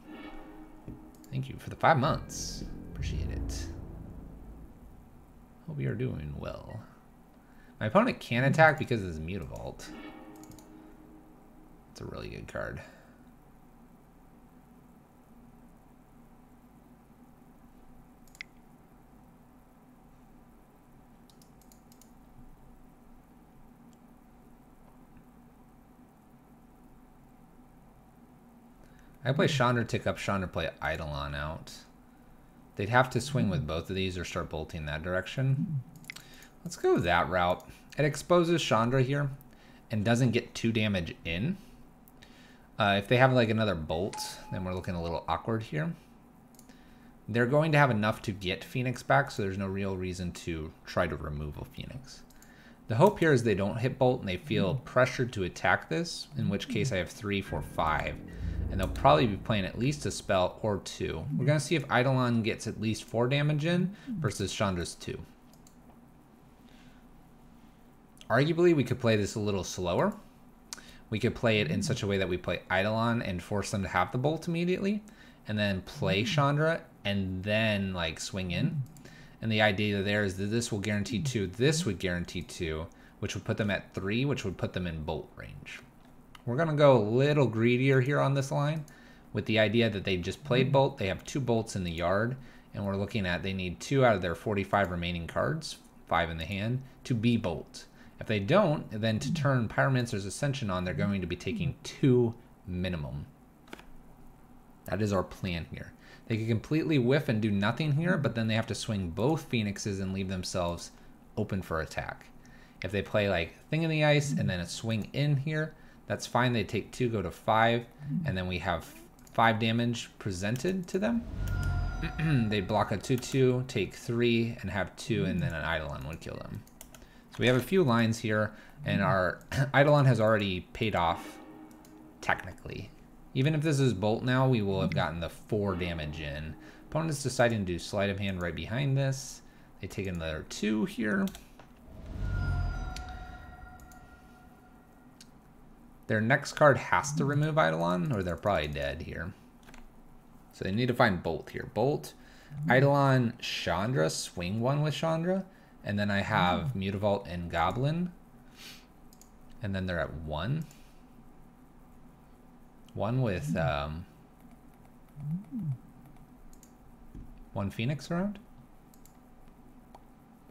Thank you for the 5 months. Appreciate it. Hope you are doing well. My opponent can attack because of his Mutavault. It's a really good card. I play Chandra, tick up Chandra, play Eidolon out. They'd have to swing with both of these or start bolting that direction. Let's go that route. It exposes Chandra here and doesn't get 2 damage in. If they have like another bolt, then we're looking a little awkward here. They're going to have enough to get Phoenix back, so there's no real reason to try to remove a Phoenix. The hope here is they don't hit bolt and they feel pressured to attack this, in which case I have 3, 4, 5. And they'll probably be playing at least a spell or 2. We're going to see if Eidolon gets at least 4 damage in versus Chandra's 2. Arguably, we could play this a little slower. We could play it in such a way that we play Eidolon and force them to have the bolt immediately, and then play Chandra, and then like swing in. And the idea there is that this will guarantee 2, this would guarantee 2, which would put them at 3, which would put them in bolt range. We're going to go a little greedier here on this line with the idea that they just played bolt. They have 2 bolts in the yard, and we're looking at they need 2 out of their 45 remaining cards, 5 in the hand, to be bolt. If they don't, then to turn Pyromancer's Ascension on, they're going to be taking 2 minimum. That is our plan here. They can completely whiff and do nothing here, but then they have to swing both Phoenixes and leave themselves open for attack. If they play like Thing in the Ice and then a swing in here, that's fine. They take 2, go to 5, and then we have 5 damage presented to them. They block a 2/2, take 3, and have 2, and then an Eidolon would kill them. So we have a few lines here, and our Eidolon has already paid off, technically. Even if this is Bolt now, we will have gotten the 4 damage in. Opponent's deciding to do Sleight of Hand right behind this. They take another 2 here. Their next card has to remove Eidolon, or they're probably dead here. So they need to find Bolt here. Bolt, Eidolon, Chandra, swing 1 with Chandra, and then I have Mutavault and Goblin, and then they're at 1. 1 with 1 Phoenix around.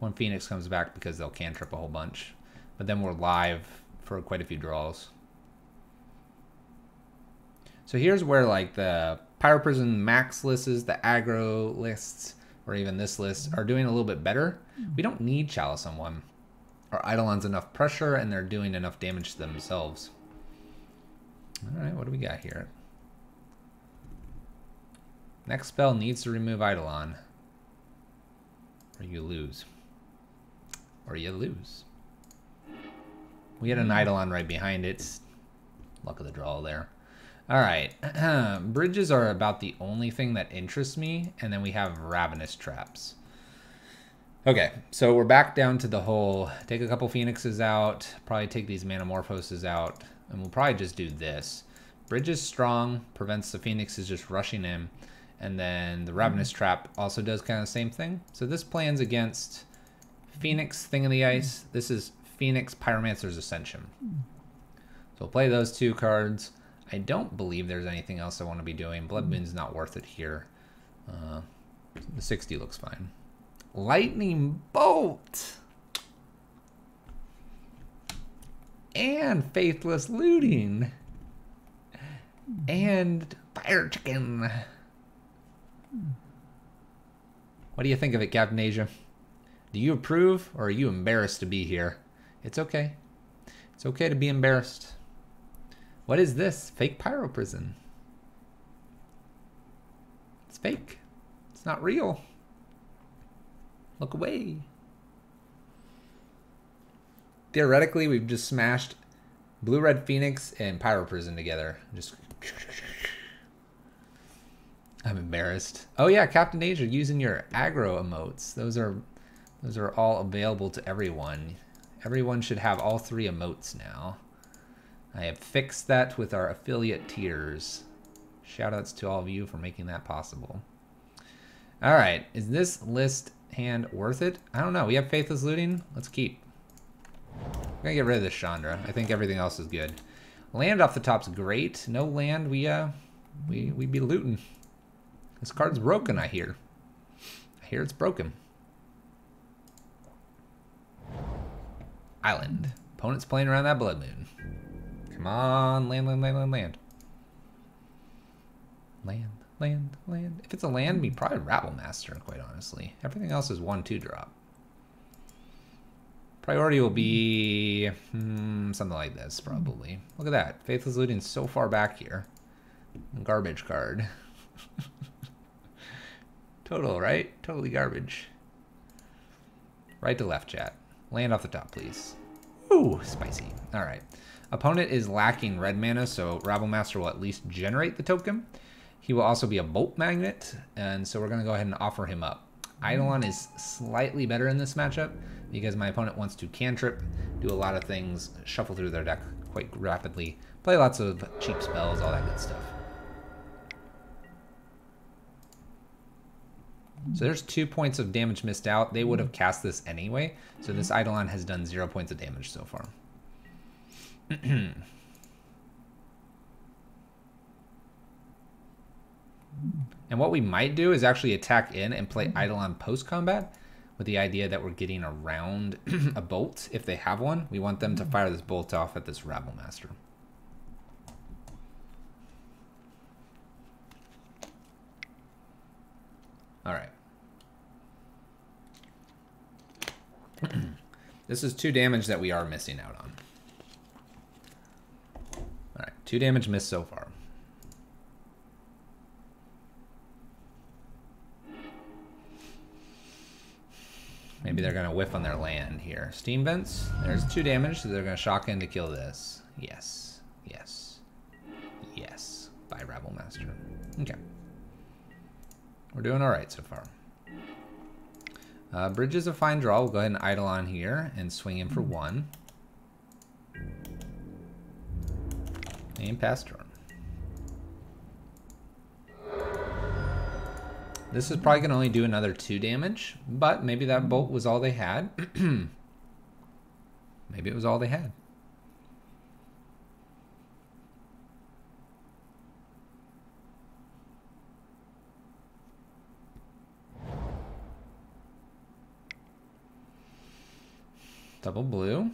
1 Phoenix comes back because they'll cantrip a whole bunch, but then we're live for quite a few draws. So here's where like the Pyroprison max lists, the aggro lists, or even this list are doing a little bit better. We don't need Chalice on 1. Our Eidolon's enough pressure and they're doing enough damage to themselves. Alright, what do we got here? Next spell needs to remove Eidolon. Or you lose. Or you lose. We had an Eidolon right behind it. Luck of the draw there. Alright, bridges are about the only thing that interests me, and then we have Ravenous Traps. Okay, so we're back down to the whole, take a couple Phoenixes out, probably take these Manamorphoses out, and we'll probably just do this. Bridge is strong, prevents the Phoenixes just rushing in, and then the Ravenous Trap also does kind of the same thing. So this plan's against Phoenix Thing in the Ice. This is Phoenix Pyromancer's Ascension. So we'll play those 2 cards. I don't believe there's anything else I want to be doing. Blood Moon's not worth it here. The 60 looks fine. Lightning Bolt! And Faithless Looting! And Fire Chicken! What do you think of it, Captain Asia? Do you approve, or are you embarrassed to be here? It's okay. It's okay to be embarrassed. What is this? Fake Pyro Prison. It's fake. It's not real. Look away. Theoretically, we've just smashed Blue-Red Phoenix and Pyro Prison together. Just... I'm embarrassed. Oh yeah, Captain Asia using your aggro emotes. Those are all available to everyone. Everyone should have all 3 emotes now. I have fixed that with our affiliate tiers. Shoutouts to all of you for making that possible. All right, is this list hand worth it? I don't know. We have Faithless Looting. Let's keep. We're gonna get rid of this Chandra. I think everything else is good. Land off the top's great. No land, we be looting. This card's broken, I hear. I hear it's broken. Island. Opponent's playing around that Blood Moon. Come on, land, land, land, land, land. Land, land, land. If it's a land, we probably Rabble Master, quite honestly. Everything else is 1/2 drop. Priority will be something like this, probably. Look at that. Faithless Looting so far back here. Garbage card. Total, right? Totally garbage. Right to left, chat. Land off the top, please. Ooh, spicy. All right. Opponent is lacking red mana, so Rabble Master will at least generate the token. He will also be a Bolt Magnet, and so we're going to go ahead and offer him up. Eidolon is slightly better in this matchup because my opponent wants to cantrip, do a lot of things, shuffle through their deck quite rapidly, play lots of cheap spells, all that good stuff. So there's 2 points of damage missed out. They would have cast this anyway, so this Eidolon has done 0 points of damage so far. And what we might do is actually attack in and play Eidolon post-combat with the idea that we're getting around a bolt. If they have one, we want them to fire this bolt off at this Rabble Master. All right. This is 2 damage that we are missing out on. All right, 2 damage missed so far. Maybe they're going to whiff on their land here. Steam Vents. There's 2 damage, so they're going to shock in to kill this. Yes. Yes. Yes. By Rabble Master. Okay. We're doing all right so far. Bridge is a fine draw. We'll go ahead and Eidolon here and swing in for 1. And pass turn. This is probably going to only do another 2 damage, but maybe that bolt was all they had. Maybe it was all they had. Double blue.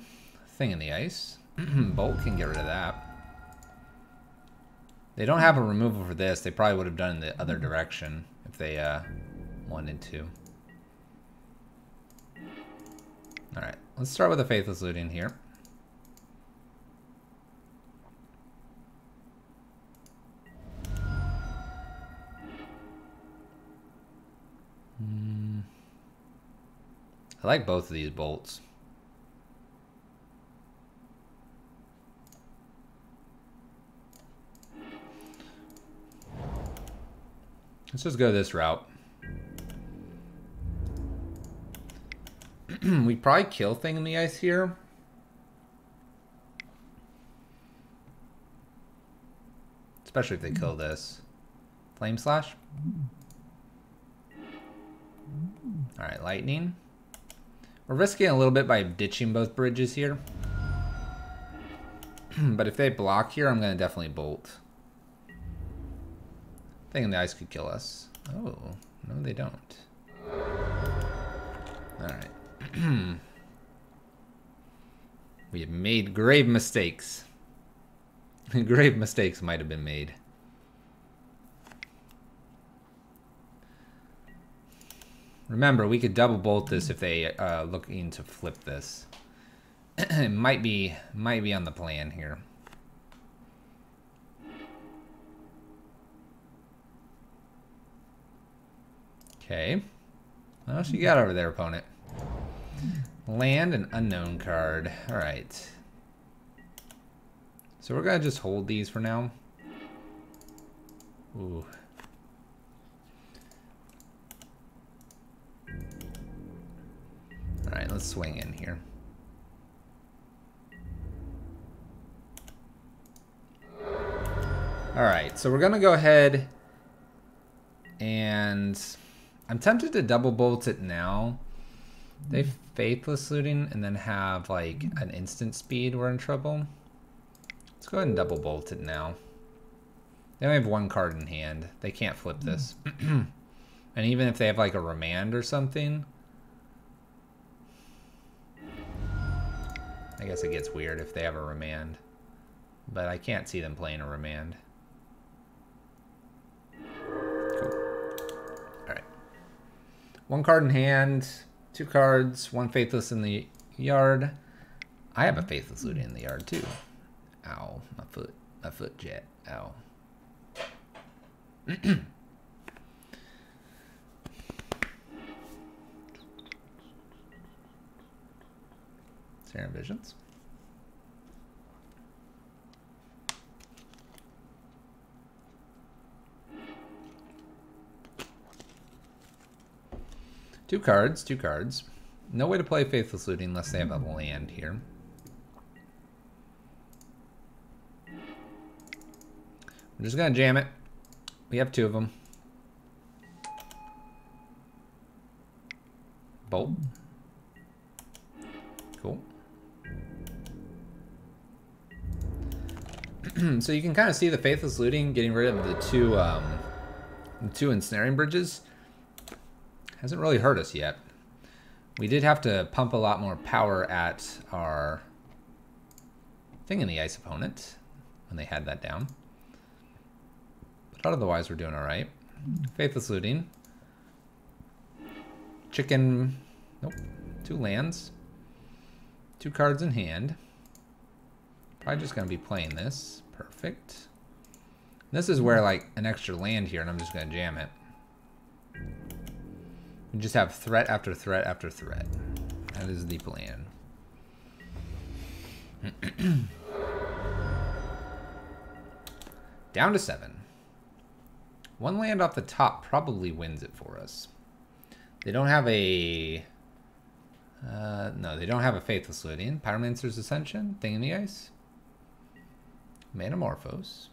Thing in the ice. Bolt can get rid of that. They don't have a removal for this. They probably would have done in the other direction if they wanted to. Alright, let's start with a Faithless Looting here. I like both of these bolts. Let's just go this route. We probably kill Thing in the Ice here. Especially if they kill this. Flame Slash. Alright, Lightning. We're risking a little bit by ditching both bridges here. But if they block here, I'm going to definitely bolt. Thinking the ice could kill us. Oh, no they don't. Alright. We have made grave mistakes. Grave mistakes might have been made. Remember, we could double bolt this if they looking to flip this. It might be on the plan here. Okay. What else you got over there, opponent? Land an unknown card. Alright. So we're gonna just hold these for now. Ooh. Alright, let's swing in here. Alright, so we're gonna go ahead and I'm tempted to double bolt it now. They faithless looting and then have like an instant speed, we're in trouble. Let's go ahead and double bolt it now. They only have one card in hand. They can't flip this. And even if they have like a remand or something, I guess it gets weird if they have a remand. But I can't see them playing a remand. Cool. Alright. One card in hand, 2 cards, 1 faithless in the yard. I have a faithless looting in the yard too. Ow, my foot jet. Ow. Serum Visions. Two cards. No way to play Faithless Looting unless they have a land here. I'm just gonna jam it. We have 2 of them. Bolt. Cool. So you can kind of see the Faithless Looting getting rid of the two ensnaring bridges. Hasn't really hurt us yet. We did have to pump a lot more power at our thing in the ice opponent when they had that down. But otherwise we're doing alright. Faithless Looting. Chicken. Nope. 2 lands. 2 cards in hand. Probably just going to be playing this. Perfect. This is where like an extra land here and I'm just going to jam it. We just have threat after threat after threat. That is the plan. Down to 7. 1 land off the top probably wins it for us. They don't have a... no, they don't have a Faithless Looting. Pyromancer's Ascension, Thing in the Ice. Manamorphose.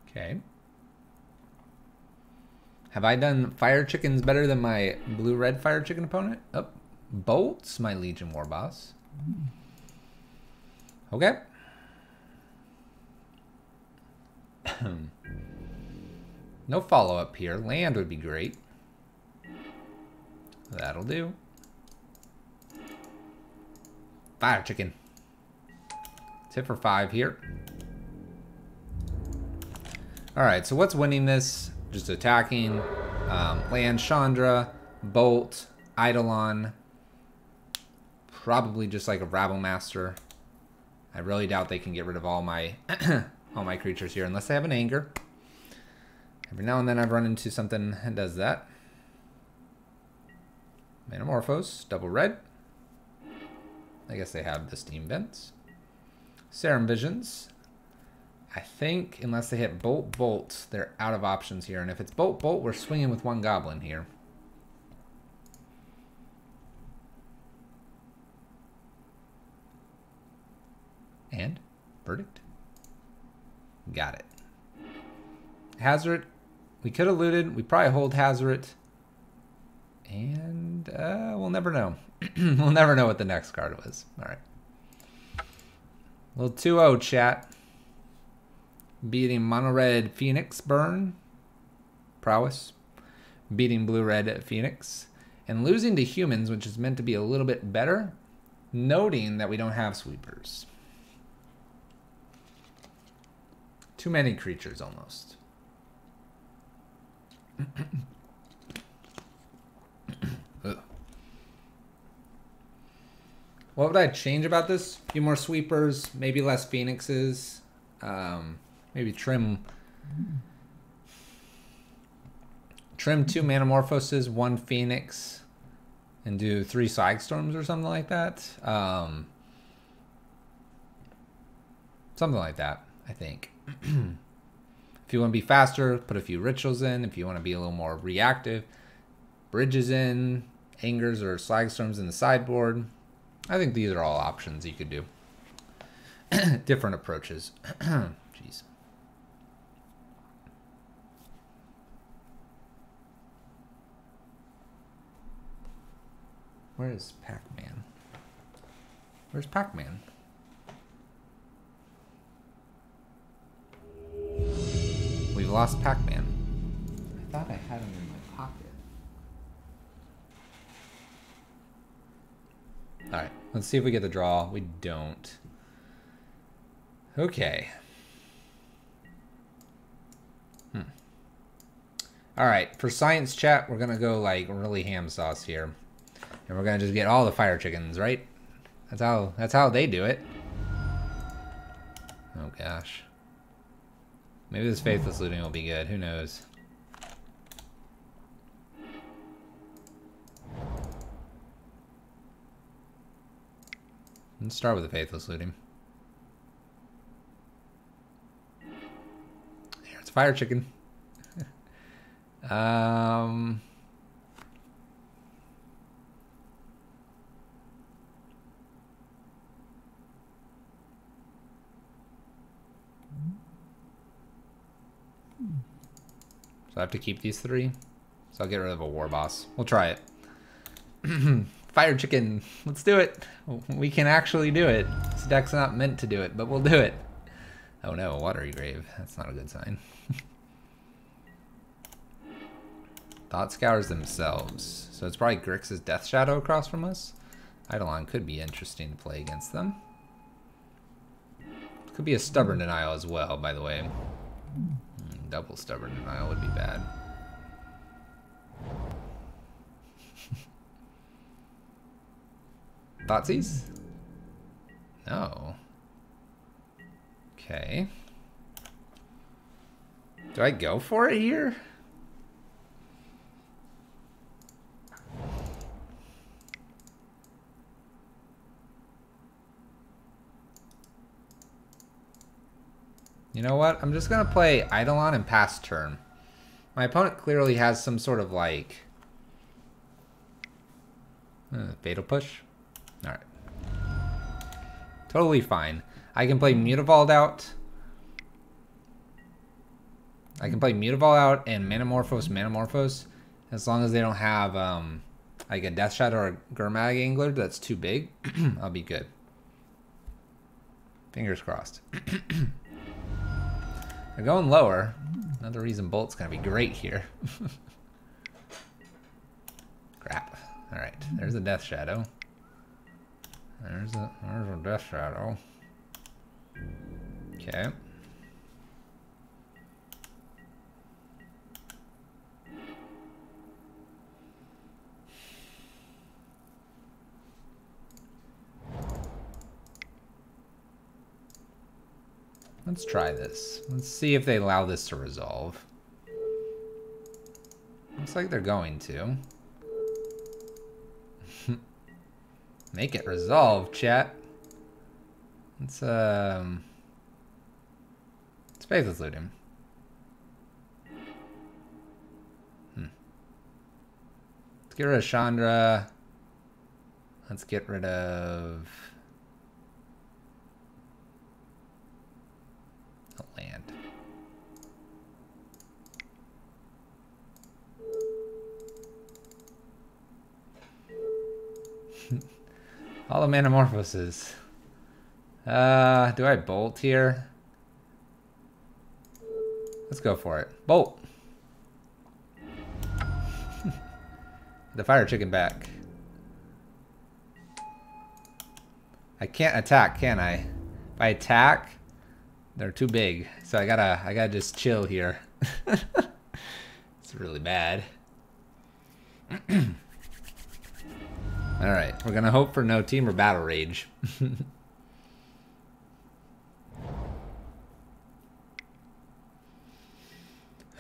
Okay. Have I done fire chickens better than my blue-red fire chicken opponent? Oh, bolts my Legion War Boss. Okay. No follow-up here. Land would be great. That'll do. Fire chicken. It's hit for 5 here. Alright, so what's winning this? Just attacking. Land Chandra, Bolt, Eidolon. Probably just like a Rabble Master. I really doubt they can get rid of all my all my creatures here unless they have an Anger. Every now and then I've run into something that does that. Manamorphose, double red. I guess they have the Steam Vents. Serum Visions. I think unless they hit Bolt, Bolt, they're out of options here. And if it's Bolt, Bolt, we're swinging with 1 Goblin here. And verdict. Got it. Hazard We could have looted. We probably hold Hazoret. And we'll never know. We'll never know what the next card was. All right. Little 2-0 chat. Beating mono-red Phoenix Burn. Prowess. Beating blue-red Phoenix. And losing to humans, which is meant to be a little bit better. Noting that we don't have sweepers. Too many creatures almost. What would I change about this? A few more sweepers, maybe less phoenixes. Maybe trim 2 Manamorphoses, 1 Phoenix, and do 3 Psystorms or something like that. Something like that, I think. If you want to be faster, put a few rituals in. If you want to be a little more reactive, bridges in, angers or slagstorms in the sideboard. I think these are all options you could do. Different approaches. Jeez. Where is Pac-Man? Where's Pac-Man? We've lost Pac-Man. I thought I had him in my pocket. Alright, let's see if we get the draw. We don't. Okay. Alright, for science chat, we're gonna go like really ham sauce here. And we're gonna just get all the fire chickens, right? That's how they do it. Oh gosh. Maybe this faithless looting will be good, who knows? Let's start with the faithless looting. Here, it's fire chicken. So I have to keep these 3. So I'll get rid of a war boss. We'll try it. Fire chicken. Let's do it. We can actually do it. This deck's not meant to do it, but we'll do it. Oh no, watery grave. That's not a good sign. Thought Scours themselves. So it's probably Grix's Death Shadow across from us. Eidolon could be interesting to play against them. Could be a Stubborn Denial as well, by the way. Double Stubborn Denial would be bad. Thoughtseize? No. Okay. Do I go for it here? You know what? I'm just going to play Eidolon and pass turn. My opponent clearly has some sort of like... fatal push? Alright. Totally fine. I can play Mutavault out. I can play Mutavault out and Manamorphose as long as they don't have like a Death Shadow or a Gurmag Angler that's too big. I'll be good. Fingers crossed. They're going lower. Another reason Bolt's gonna be great here. Crap. Alright, there's a Death Shadow. There's a Death Shadow. Okay. Let's try this. Let's see if they allow this to resolve. Looks like they're going to. Make it resolve, chat. Let's faithless loot him. Let's get rid of Chandra. Let's get rid of a land. All the Manamorphoses. Do I bolt here? Let's go for it. Bolt! The fire chicken back. I can't attack, can I? If I attack, they're too big. So I gotta just chill here. It's really bad. Alright, we're gonna hope for no team or battle rage.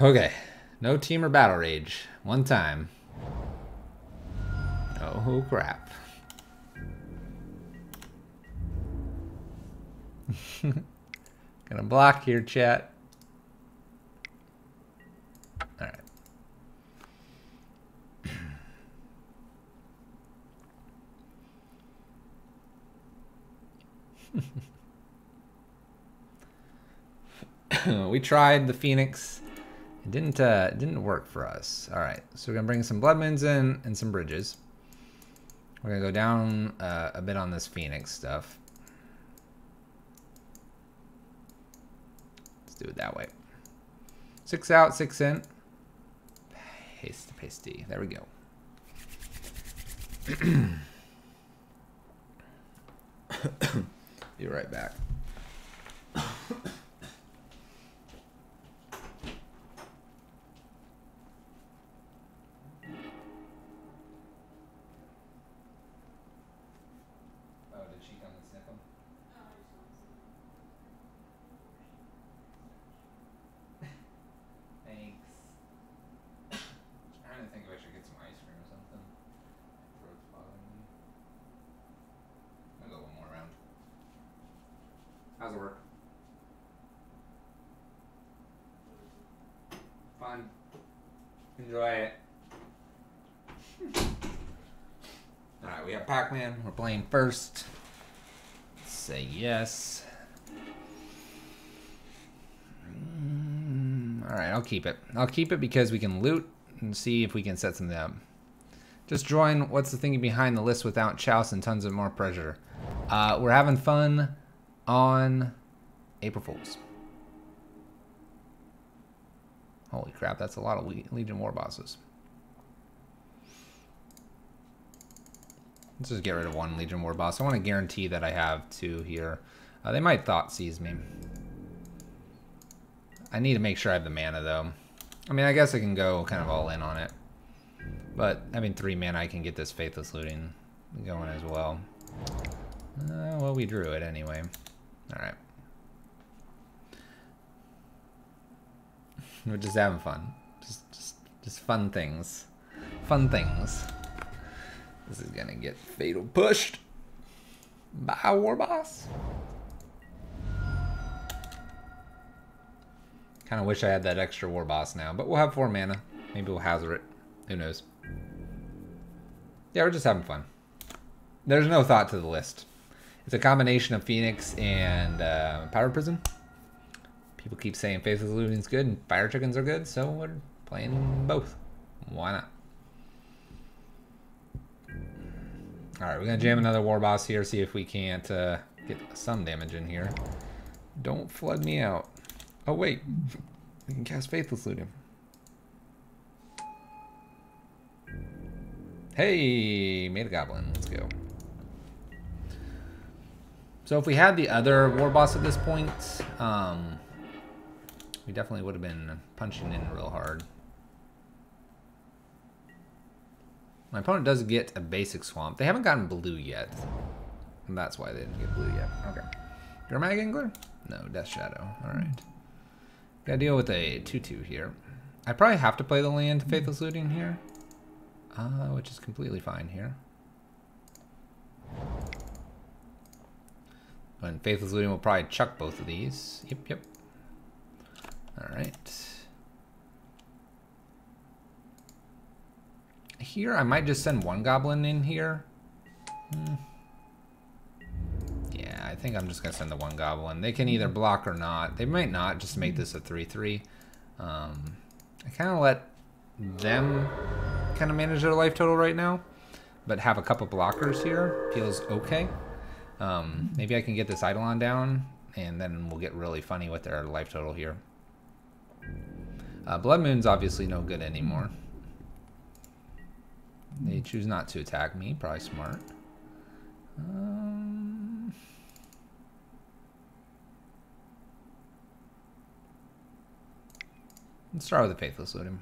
Okay, no team or battle rage. One time. Oh crap. Gonna block here, chat. Alright. We tried the Phoenix. It didn't work for us. All right, so we're gonna bring some blood moons in and some bridges. We're gonna go down a bit on this Phoenix stuff. Let's do it that way. 6 out, 6 in. Pasty. There we go. Be right back. How's it work? Fun. Enjoy it. Alright, we have Pac-Man. We're playing first. Say yes. Alright, I'll keep it. I'll keep it because we can loot and see if we can set something up. Just join what's the thinking behind the list without chouse and tons of more pressure. We're having fun on April Fools. Holy crap, that's a lot of Legion War bosses. Let's just get rid of one Legion War boss. I want to guarantee that I have 2 here. They might thought seize me. I need to make sure I have the mana though. I mean, I guess I can go kind of all in on it. But having 3 mana, I can get this Faithless Looting going as well. Well, we drew it anyway. Alright. We're just having fun. Just fun things. Fun things. This is gonna get fatal pushed by a war boss. Kinda wish I had that extra war boss now, but we'll have 4 mana. Maybe we'll hazard it. Who knows? Yeah, we're just having fun. There's no thought to the list. It's a combination of Phoenix and Power Prison. People keep saying Faithless Looting's good and Fire Chickens are good, so we're playing both. Why not? Alright, we're going to jam another War Boss here, see if we can't get some damage in here. Don't flood me out. Oh wait, we can cast Faithless Looting. Hey, made a goblin. Let's go. So if we had the other war boss at this point, we definitely would have been punching in real hard. My opponent does get a basic swamp. They haven't gotten blue yet. And that's why they didn't get blue yet. Okay. Dramatic Angler? No, Death Shadow. Alright. Gotta deal with a 2/2 here. I probably have to play the land Faithless Looting here. Which is completely fine here. And Faithless Looting will probably chuck both of these. Yep. Alright. Here, I might just send 1 goblin in here. Yeah, I think I'm just going to send the 1 goblin. They can either block or not. They might not, just make this a 3/3. I kind of let them kind of manage their life total right now. but have a couple blockers here feels okay. Maybe I can get this Eidolon down, and then we'll get really funny with our life total here. Blood Moon's obviously no good anymore. They choose not to attack me, probably smart. Let's start with the Faithless Looting.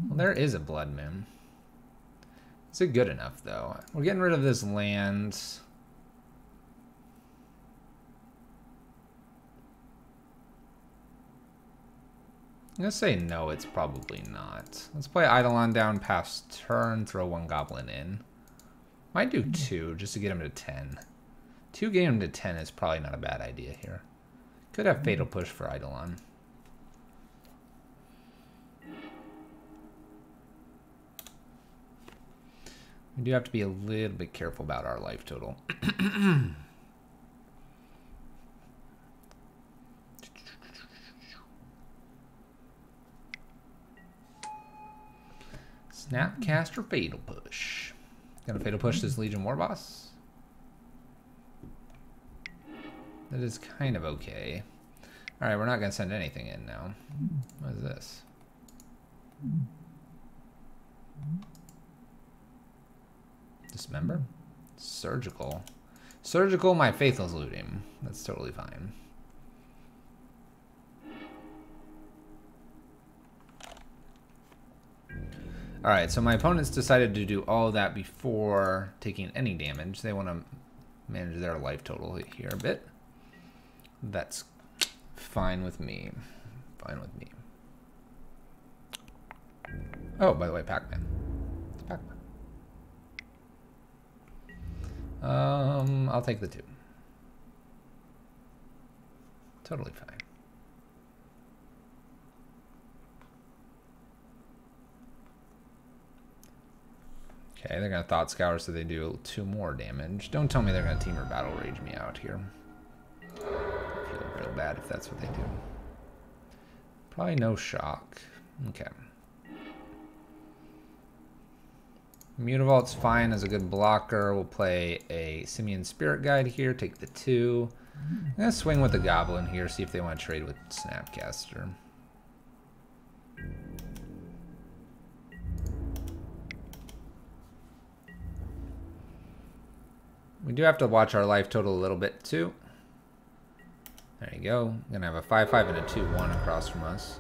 Well, there is a Blood Moon. Is it good enough, though? We're getting rid of this land. I'm going to say no, it's probably not. Let's play Eidolon down past turn, throw one Goblin in. Might do 2, just to get him to 10. 2 get him to 10 is probably not a bad idea here. Could have Fatal Push for Eidolon. We do have to be a little bit careful about our life total. Snapcaster Fatal Push. Gonna Fatal Push this Legion War Boss. That is kind of okay. Alright, we're not gonna send anything in now. What is this? Dismember? Surgical. Surgical, my Faithless Looting. That's totally fine. Alright, so my opponents decided to do all of that before taking any damage. They want to manage their life total here a bit. That's fine with me. Fine with me. Oh, by the way, Pac-Man. It's Pac-Man. I'll take the 2. Totally fine. Okay, they're gonna Thought Scour so they do 2 more damage. Don't tell me they're gonna Team or Battle Rage me out here. I feel real bad if that's what they do. Probably no shock. Okay. Mutavault's fine as a good blocker. We'll play a Simian Spirit Guide here, take the 2. I'm gonna swing with the Goblin here, see if they want to trade with Snapcaster. We do have to watch our life total a little bit too. There you go. I'm gonna have a 5/5 and a 2/1 across from us.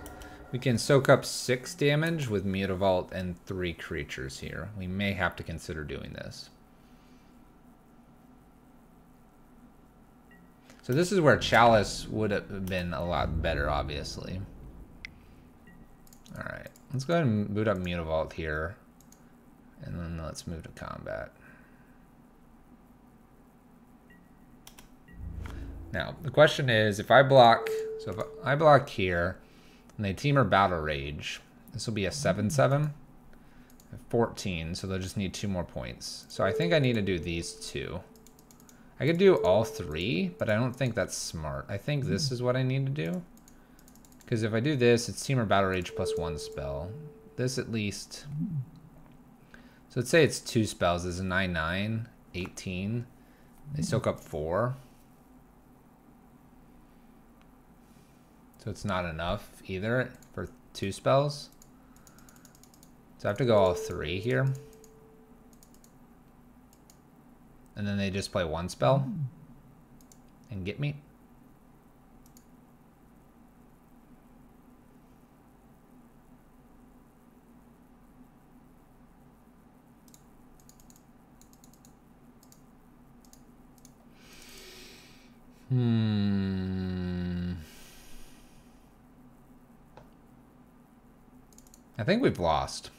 We can soak up 6 damage with Mutavault and 3 creatures here. We may have to consider doing this. So this is where Chalice would have been a lot better, obviously. Alright, let's go ahead and boot up Mutavault here. And then let's move to combat. Now, the question is, if I block, so if I block here, and they Team or Battle Rage, this will be a 7/7, 14, so they'll just need 2 more points. So I think I need to do these 2. I could do all 3, but I don't think that's smart. I think this is what I need to do. Because if I do this, it's Team or Battle Rage plus 1 spell. This at least, so let's say it's 2 spells. This is a 9/9, 18. They soak up 4. So it's not enough either for 2 spells. So I have to go all 3 here. And then they just play 1 spell and get me. I think we've lost.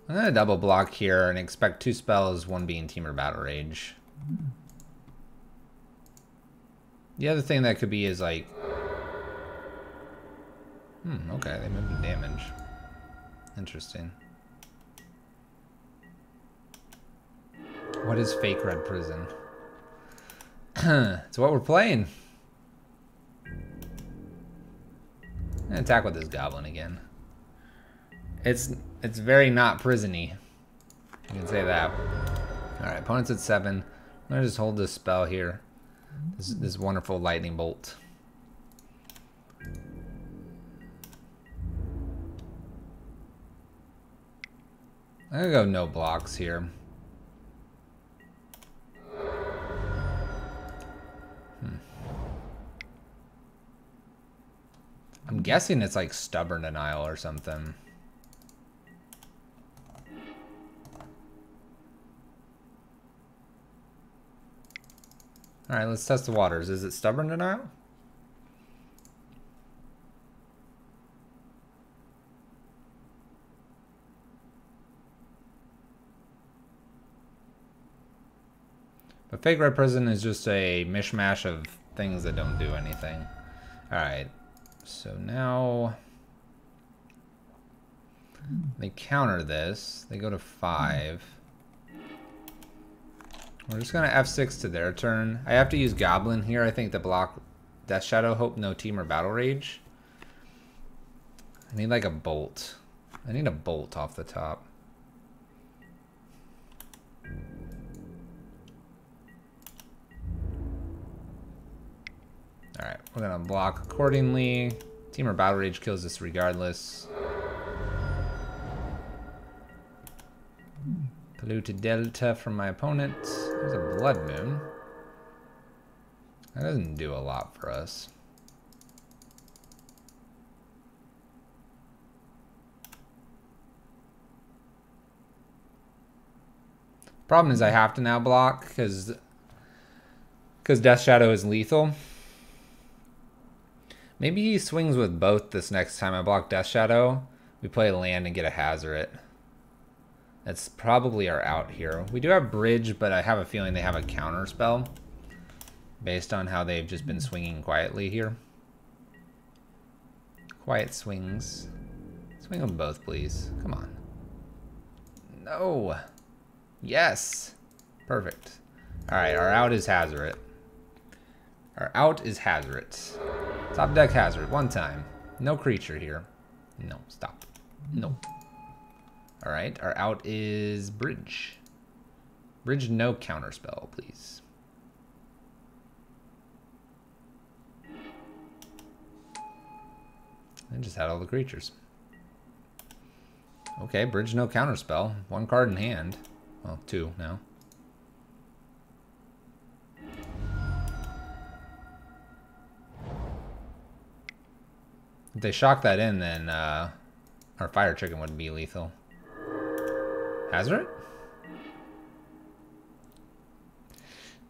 I'm gonna double block here and expect 2 spells, 1 being Team or Battle Rage. The other thing that could be is like, okay, they moved the damage. Interesting. What is Fake Red Prison? It's what we're playing. Attack with this goblin again. It's very not prison-y. You can say that. Alright, opponent's at 7. I'm gonna just hold this spell here. This wonderful lightning bolt. I'm gonna go no blocks here. I'm guessing it's like stubborn denial or something. Alright, let's test the waters. Is it stubborn denial? But Fake Red Prison is just a mishmash of things that don't do anything. Alright, so now they counter this. They go to 5. We're just going to F6 to their turn. I have to use Goblin here, I think, to block Death Shadow, Hope No Team, or Battle Rage. I need like a bolt. I need a bolt off the top. Alright, we're going to block accordingly. Team or Battle Rage kills this regardless. Polluted Delta from my opponent. There's a Blood Moon. That doesn't do a lot for us. Problem is I have to now block because Death Shadow is lethal. Maybe he swings with both this next time I block Death Shadow. We play land and get a Hazard. That's probably our out here. We do have Bridge, but I have a feeling they have a counter spell based on how they've just been swinging quietly here. Quiet swings. Swing them both, please. Come on. No. Yes. Perfect. Alright, our out is Hazard. Our out is Hazard. Top deck Hazard, one time. No creature here. No, stop. No. Alright, our out is Bridge. Bridge, no counterspell, please. I just had all the creatures. Okay, Bridge, no counterspell. 1 card in hand. Well, 2 now. If they shock that in, then our Fire Chicken would be lethal. Hazard?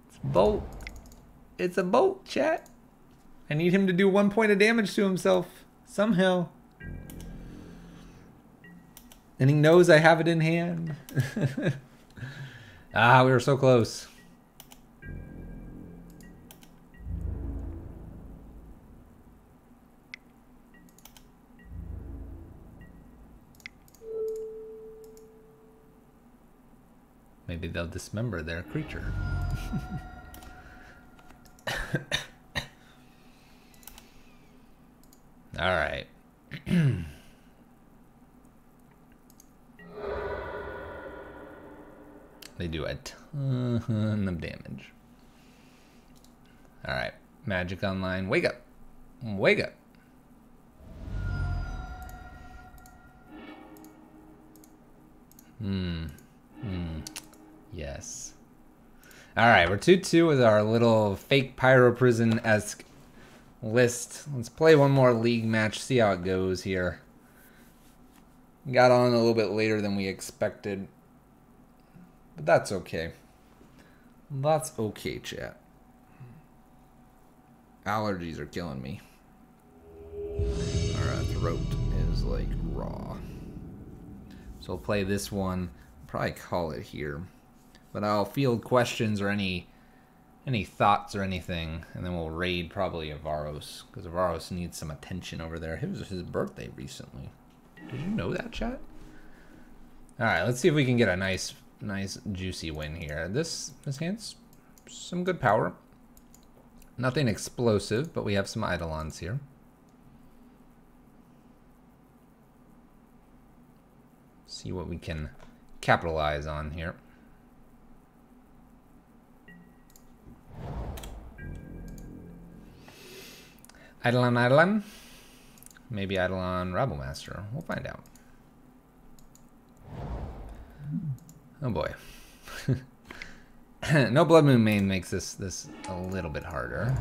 It's a bolt. It's a bolt, chat. I need him to do 1 point of damage to himself. Somehow. And he knows I have it in hand. Ah, we were so close. Maybe they'll dismember their creature. All right. They do a ton of damage. All right. Magic Online. Wake up. Wake up. Yes. Alright, we're 2-2 with our little fake Pyro Prison-esque list. Let's play one more league match, see how it goes here. Got on a little bit later than we expected. But that's okay. That's okay, chat. Allergies are killing me. Our throat is like raw. So we'll play this one. Probably call it here. But I'll field questions or any thoughts or anything, and then we'll raid probably Avaros, because Avaros needs some attention over there. It was his birthday recently. Did you know that, chat? All right, let's see if we can get a nice juicy win here. This hand's some good power. Nothing explosive, but we have some Eidolons here. See what we can capitalize on here. Eidolon, Eidolon. Maybe Eidolon Rabblemaster. We'll find out. Oh boy. No Blood Moon main makes this a little bit harder.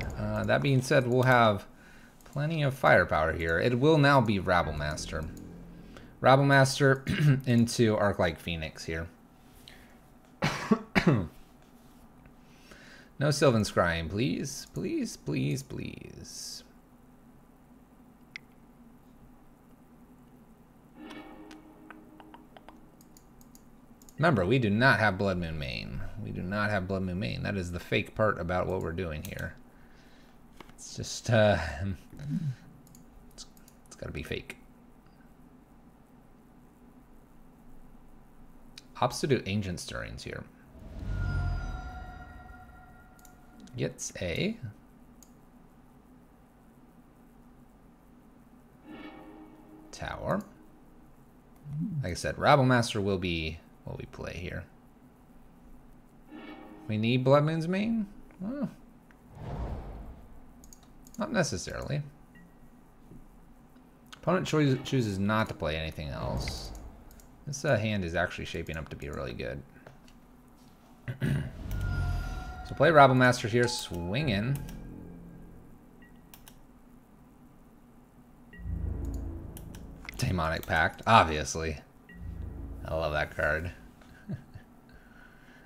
That being said, we'll have plenty of firepower here. It will now be Rabblemaster. Rabblemaster into Arc-like Phoenix here. No Sylvan Scrying, please. Please, please, please. Remember, we do not have Blood Moon main. We do not have Blood Moon main. That is the fake part about what we're doing here. It's just, it's gotta be fake. Absolute Ancient Stirrings here. Gets a tower. Like I said, Rabblemaster will be what we play here. We need Blood Moon's main? Well, not necessarily. Opponent chooses not to play anything else. This hand is actually shaping up to be really good. So play Rabblemaster here, swinging. Demonic Pact, obviously. I love that card.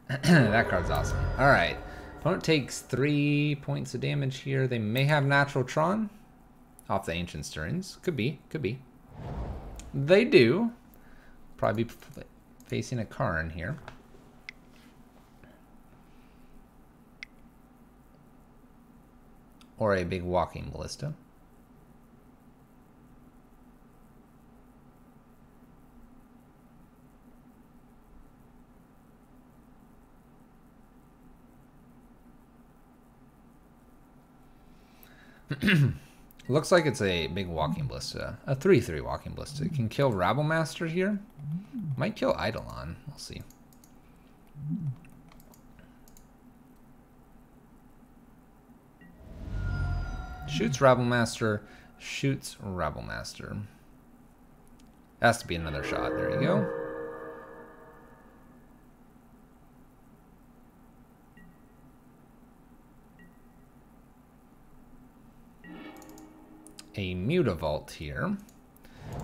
That card's awesome. Alright. Opponent takes 3 points of damage here. They may have natural Tron off the Ancient Stirrings. Could be. Could be. They do. Probably be facing a Karn here. Or a big Walking Ballista. Looks like it's a big Walking Ballista. A 3/3 Walking Ballista. It can kill Rabblemaster here. Might kill Eidolon. We'll see. Shoots Rabblemaster. Shoots Rabblemaster. Has to be another shot. There you go. A Mutavault here.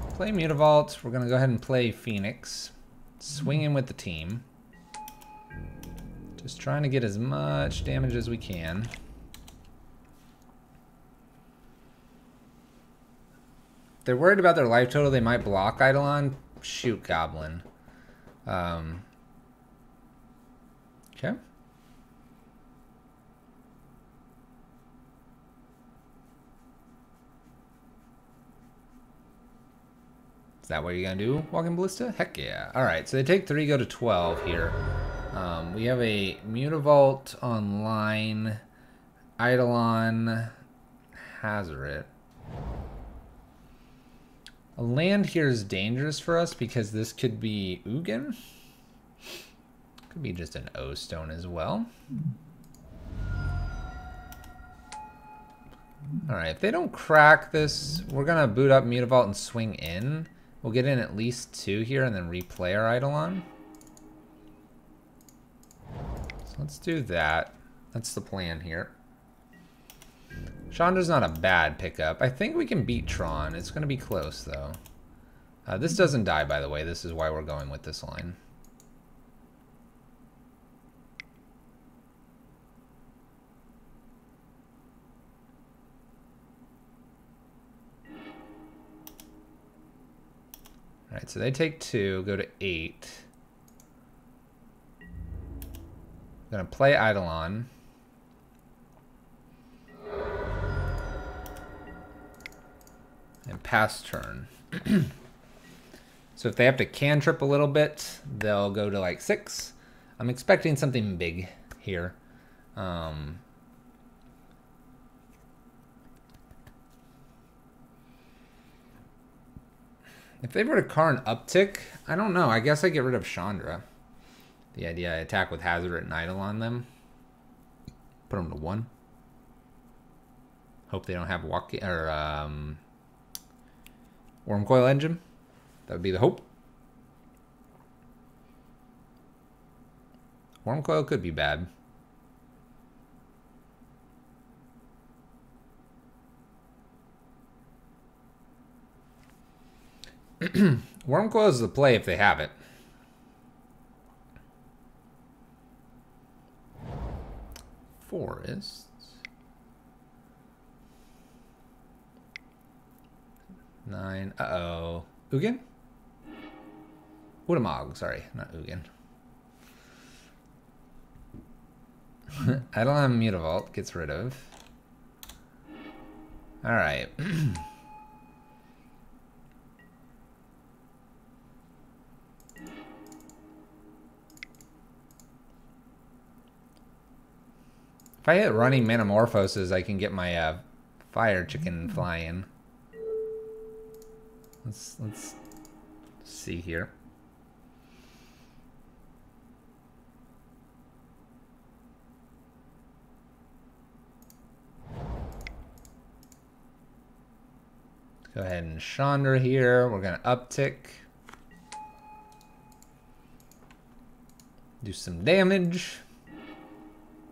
Play Mutavault. We're going to go ahead and play Phoenix. Swing in with the team. Just trying to get as much damage as we can. If they're worried about their life total, they might block Eidolon. Shoot Goblin. Okay. Is that what you're going to do, Walking Ballista? Heck yeah. Alright, so they take 3, go to 12 here. We have a Mutavault online. Eidolon Hazoret. A land here is dangerous for us because this could be Ugin. Could be just an O-stone as well. Alright, if they don't crack this, we're going to boot up Mutavault and swing in. We'll get in at least 2 here and then replay our Eidolon. So let's do that. That's the plan here. Chandra's not a bad pickup. I think we can beat Tron. It's going to be close, though. This doesn't die, by the way. This is why we're going with this line. Alright, so they take 2, go to 8. I'm going to play Eidolon. And pass turn. So if they have to cantrip a little bit, they'll go to like 6. I'm expecting something big here. If they were to Karn uptick, I don't know. I guess I get rid of Chandra. The idea I attack with Hazard and Idle on them. Put them to 1. Hope they don't have Worm Coil Engine. That would be the hope. Worm Coil could be bad. Worm Coil is the play if they have it. Forests. 9. Uh-oh. Ugin? Udamog, sorry, not Ugin. I don't have Mutavault, gets rid of. Alright. If I hit running Metamorphoses, I can get my fire chicken flying. Let's see here. Let's go ahead and Chandra here. We're gonna uptick. Do some damage.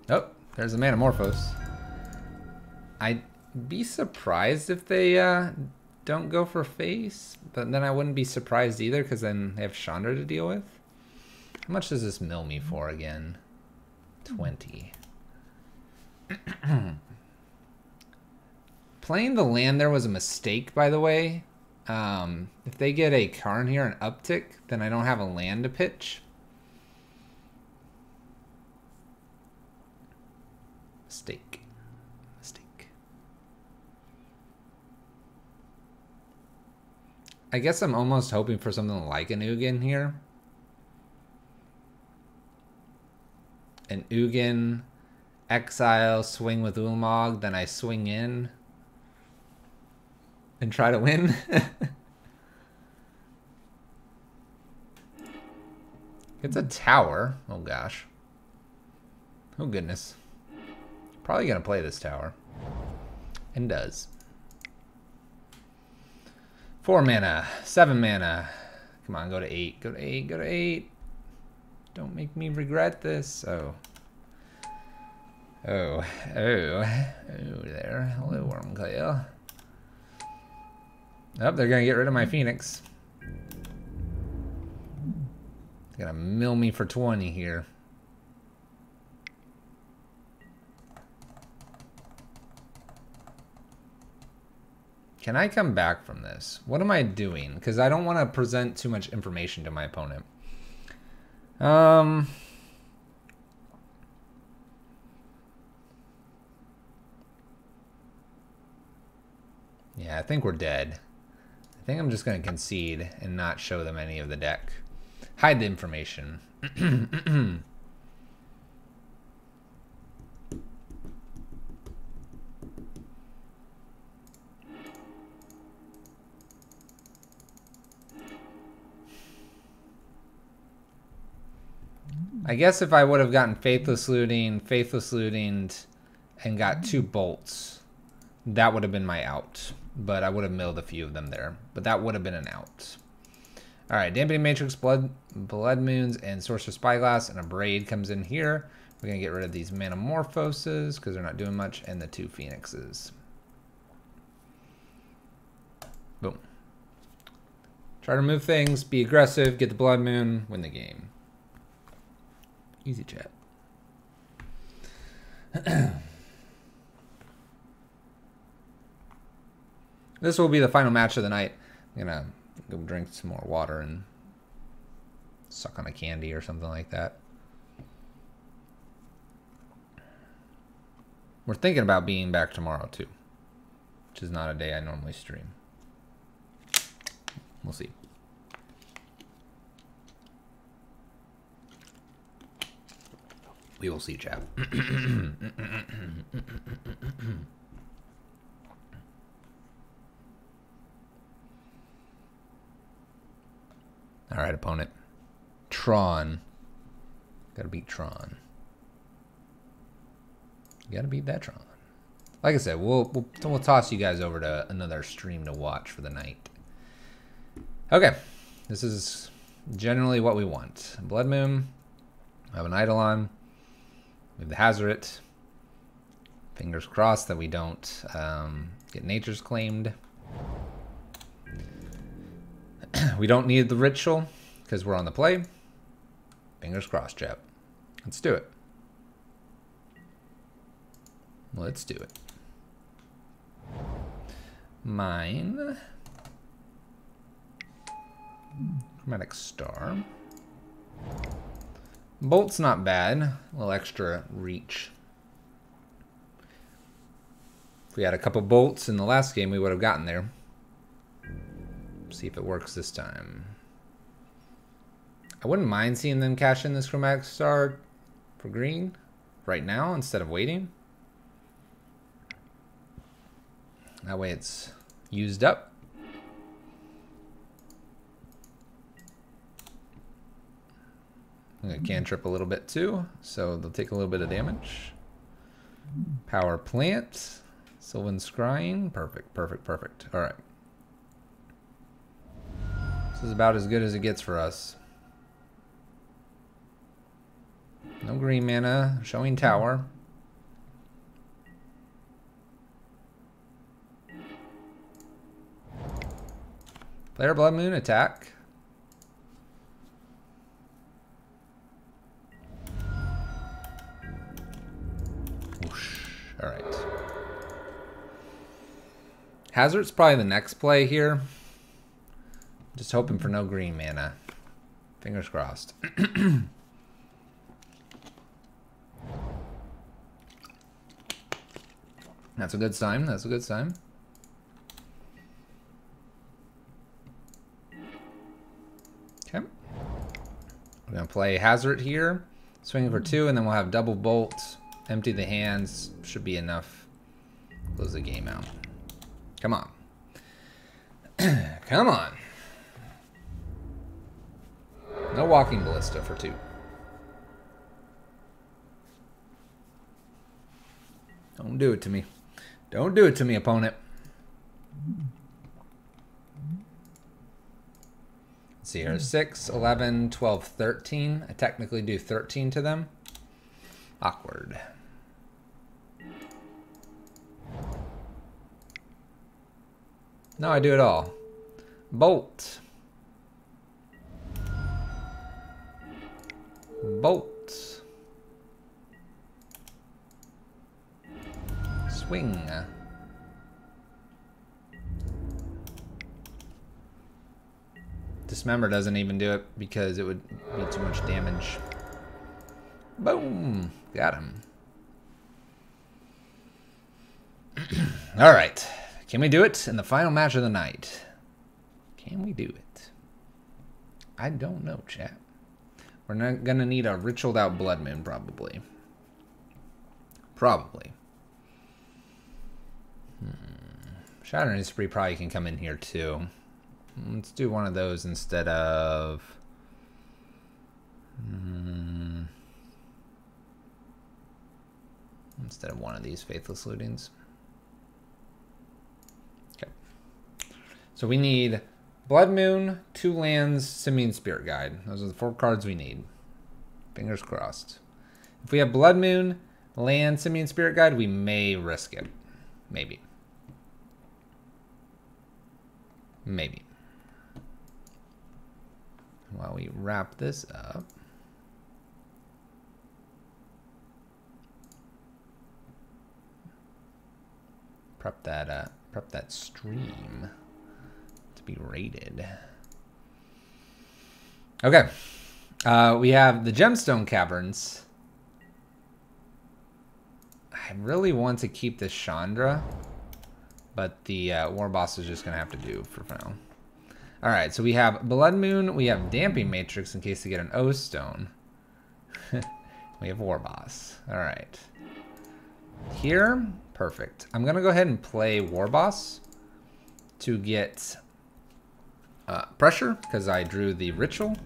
Oh, there's a Metamorphose. I'd be surprised if they don't go for face, but then I wouldn't be surprised either because then they have Chandra to deal with. How much does this mill me for again? 20. Playing the land there was a mistake, by the way. If they get a Karn here and uptick, then I don't have a land to pitch. Mistake. I guess I'm almost hoping for something like an Ugin here. An Ugin, exile, swing with Ulamog, then I swing in and try to win. It's a tower. Oh gosh. Oh goodness. Probably gonna play this tower. And does. 4 mana, 7 mana. Come on, go to 8. Go to 8, go to 8. Don't make me regret this. Oh. Oh, oh, oh there. Hello, Worm Coil. Oh, they're gonna get rid of my Phoenix. They're gonna mill me for 20 here. Can I come back from this? What am I doing? Because I don't want to present too much information to my opponent. Yeah, I think we're dead. I think I'm just going to concede and not show them any of the deck. Hide the information. I guess if I would have gotten Faithless Looting, and got 2 bolts, that would have been my out. But I would have milled a few of them there. But that would have been an out. Alright, Dampening Matrix, Blood Moons, and Sorcerer Spyglass, and a Braid comes in here. We're going to get rid of these Metamorphoses, because they're not doing much, and the 2 Phoenixes. Boom. Try to remove things, be aggressive, get the Blood Moon, win the game. Easy chat. This will be the final match of the night. I'm gonna go drink some more water and suck on a candy or something like that. We're thinking about being back tomorrow too, which is not a day I normally stream. We'll see. We will see, chat. All right, opponent. Tron. Gotta beat Tron. Gotta beat that Tron. Like I said, we'll toss you guys over to another stream to watch for the night. Okay, this is generally what we want. Blood Moon. I have an Eidolon. We have the Hazoret. Fingers crossed that we don't get Nature's Claimed. We don't need the Ritual because we're on the play. Fingers crossed, chap. Let's do it. Let's do it. Mine. Chromatic Star. Bolt's not bad. A little extra reach. If we had a couple bolts in the last game, we would have gotten there. See if it works this time. I wouldn't mind seeing them cash in this Chromatic Star for green right now instead of waiting. That way it's used up. I'm going to cantrip a little bit too, so they'll take a little bit of damage. Power Plant. Sylvan Scrying. Perfect, perfect, perfect. All right. This is about as good as it gets for us. No green mana. Showing Tower. Player Blood Moon attack. Whoosh. All right. Hazard's probably the next play here. Just hoping for no green mana. Fingers crossed. That's a good sign. That's a good sign. Okay. We're going to play Hazard here. Swinging for 2, and then we'll have double bolt. Empty the hands. Should be enough. Close the game out. Come on. Come on. No Walking Ballista for 2. Don't do it to me. Don't do it to me, opponent. Let's see here. 6, 11, 12, 13. I technically do 13 to them. Awkward. No, I do it all. Bolt. Bolt. Swing. Dismember doesn't even do it because it would be too much damage. Boom. Got him. All right. Can we do it in the final match of the night? Can we do it? I don't know, chat. We're not gonna need a ritualed out Blood Moon, probably. Probably. Shattering Spree probably can come in here too. Let's do one of those instead of... instead of one of these Faithless Lootings. Okay. So we need Blood Moon, 2 lands, Simian Spirit Guide. Those are the 4 cards we need. Fingers crossed. If we have Blood Moon, land, Simian Spirit Guide, we may risk it. Maybe. Maybe. While we wrap this up. Prep that stream to be rated. Okay. We have the Gemstone Caverns. I really want to keep this Chandra, but the War Boss is just going to have to do for now. All right, so we have Blood Moon. We have Damping Matrix in case they get an O Stone. We have War Boss. All right. Here, perfect. I'm going to go ahead and play War Boss to get Pressure, because I drew the Ritual.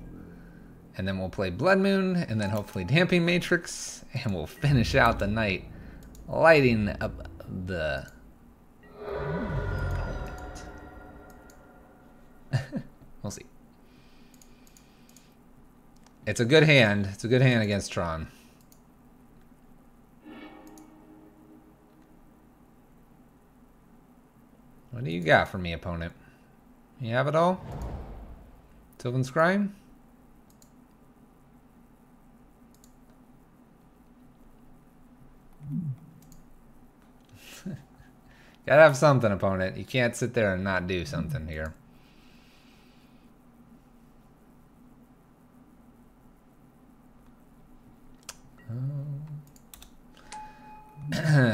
And then we'll play Blood Moon, and then hopefully Damping Matrix, and we'll finish out the night lighting up the opponent. We'll see. It's a good hand. It's a good hand against Tron. What do you got for me, opponent? You have it all? Sylvan Scrying? Gotta have something, opponent. You can't sit there and not do something here.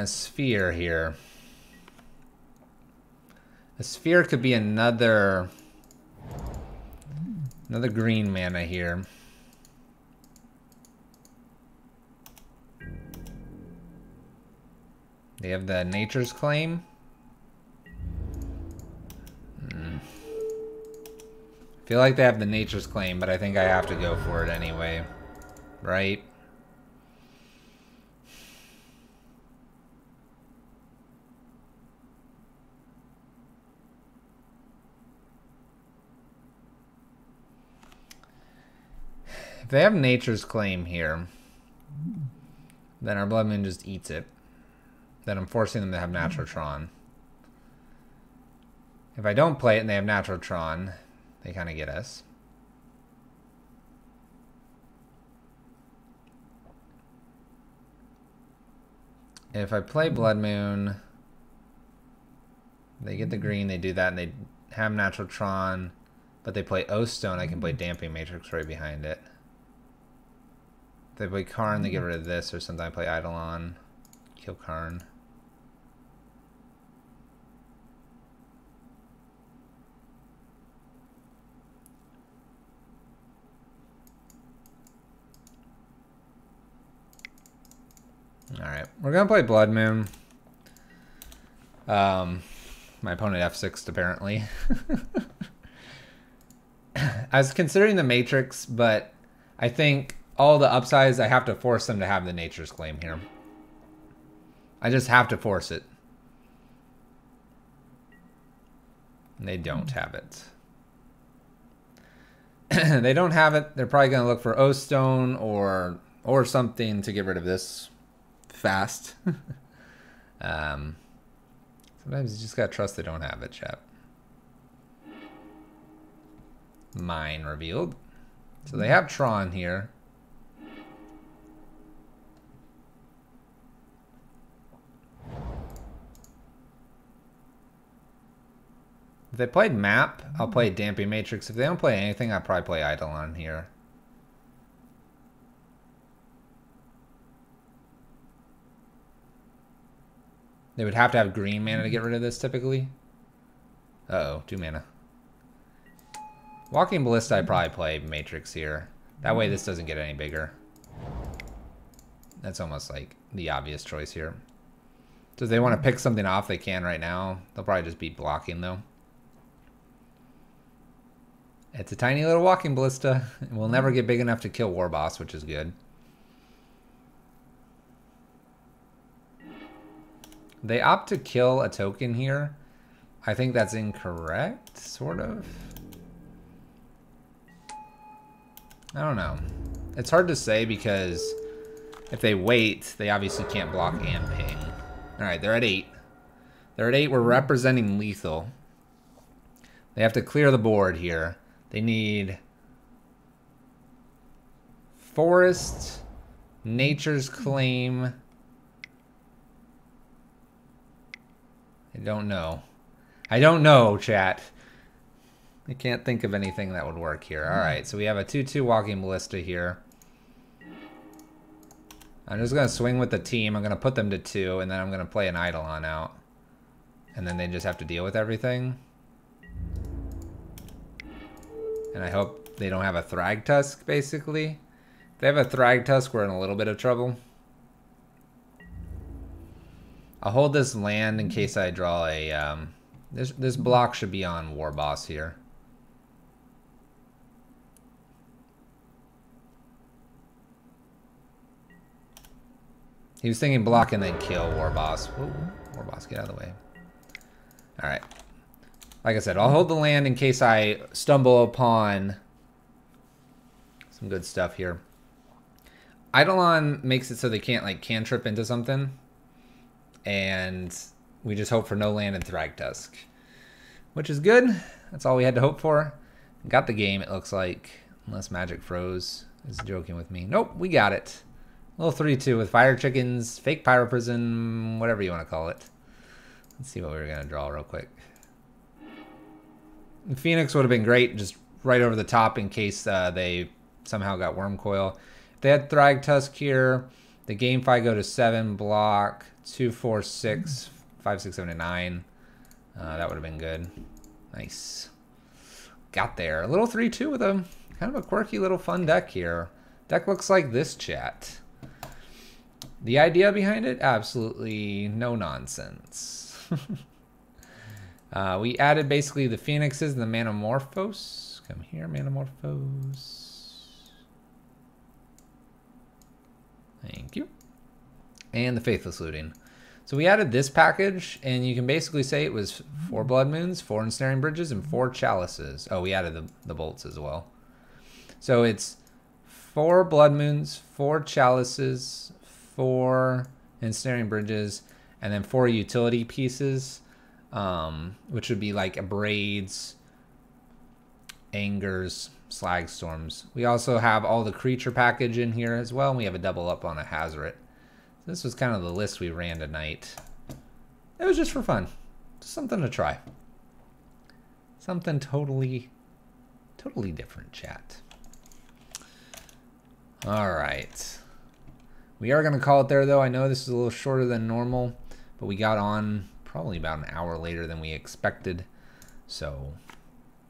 Sphere here. A sphere could be another green mana here. They have the Nature's Claim. I feel like they have the Nature's Claim, but I think I have to go for it anyway. Right? If they have Nature's Claim here, then our Blood Moon just eats it. Then I'm forcing them to have Natural Tron. If I don't play it and they have Natural Tron, they kind of get us. If I play Blood Moon, they get the green, they do that, and they have Natural Tron, but they play Oath Stone, I can play Damping Matrix right behind it. If they play Karn, they get rid of this, or something I play Eidolon, kill Karn. Alright, we're gonna play Blood Moon. My opponent F6'd apparently. I was considering the Matrix, but I think all the upsides, I have to force them to have the Nature's Claim here. I just have to force it. And they don't have it. They don't have it. They're probably gonna look for Oath Stone or something to get rid of this fast. Sometimes you just gotta trust they don't have it, chap. Mine revealed. So they have Tron here. If they played Map, I'll play Damping Matrix. If they don't play anything, I'll probably play Eidolon here. They would have to have green mana to get rid of this, typically. Uh-oh, 2 mana. Walking Ballista, I'd probably play Matrix here. That way this doesn't get any bigger. That's almost like the obvious choice here. So if they want to pick something off, they can right now. They'll probably just be blocking, though. It's a tiny little Walking Ballista. It will never get big enough to kill War Boss, which is good. They opt to kill a token here. I think that's incorrect, sort of. I don't know. It's hard to say because if they wait, they obviously can't block and ping. Alright, they're at 8. They're at 8. We're representing lethal. They have to clear the board here. They need Forest, Nature's Claim. I don't know. I don't know, chat. I can't think of anything that would work here. Alright, so we have a 2-2 Walking Ballista here. I'm just going to swing with the team. I'm going to put them to 2, and then I'm going to play an Eidolon out. And then they just have to deal with everything. And I hope they don't have a Thragtusk, basically. If they have a Thragtusk, we're in a little bit of trouble. I'll hold this land in case I draw a... this block should be on War Boss here. He was thinking block and then kill War Boss. Whoa, War Boss, get out of the way. Alright. Like I said, I'll hold the land in case I stumble upon some good stuff here. Eidolon makes it so they can't like cantrip into something. And we just hope for no land in Thragtusk. Which is good. That's all we had to hope for. Got the game, it looks like. Unless Magic froze. Is joking with me. Nope, we got it. Little 3-2 with Fire Chickens, Fake Pyro Prison, whatever you want to call it. Let's see what we were going to draw real quick. And Phoenix would have been great, just right over the top in case they somehow got Worm Coil. If they had Thragtusk here, the game 5 go to 7, block, 2, 4, 6, 5, 6, 7, and 9. That would have been good. Nice. Got there. A little 3-2 with a kind of a quirky little fun deck here. Deck looks like this, chat. The idea behind it, absolutely no nonsense. We added basically the Phoenixes and the Manamorphose. Come here, Manamorphose. Thank you. And the Faithless Looting. So we added this package, and you can basically say it was 4 Blood Moons, 4 Ensnaring Bridges, and 4 Chalices. Oh, we added the bolts as well. So it's 4 Blood Moons, 4 Chalices, 4 Ensnaring Bridges, and then 4 utility pieces, which would be like Abrades, Angers, Slag Storms. We also have all the creature package in here as well, and we have a double up on a Hazoret. This was kind of the list we ran tonight. It was just for fun. Just something to try. Something totally different, chat. Alright. We are going to call it there, though. I know this is a little shorter than normal, but we got on probably about an hour later than we expected. So,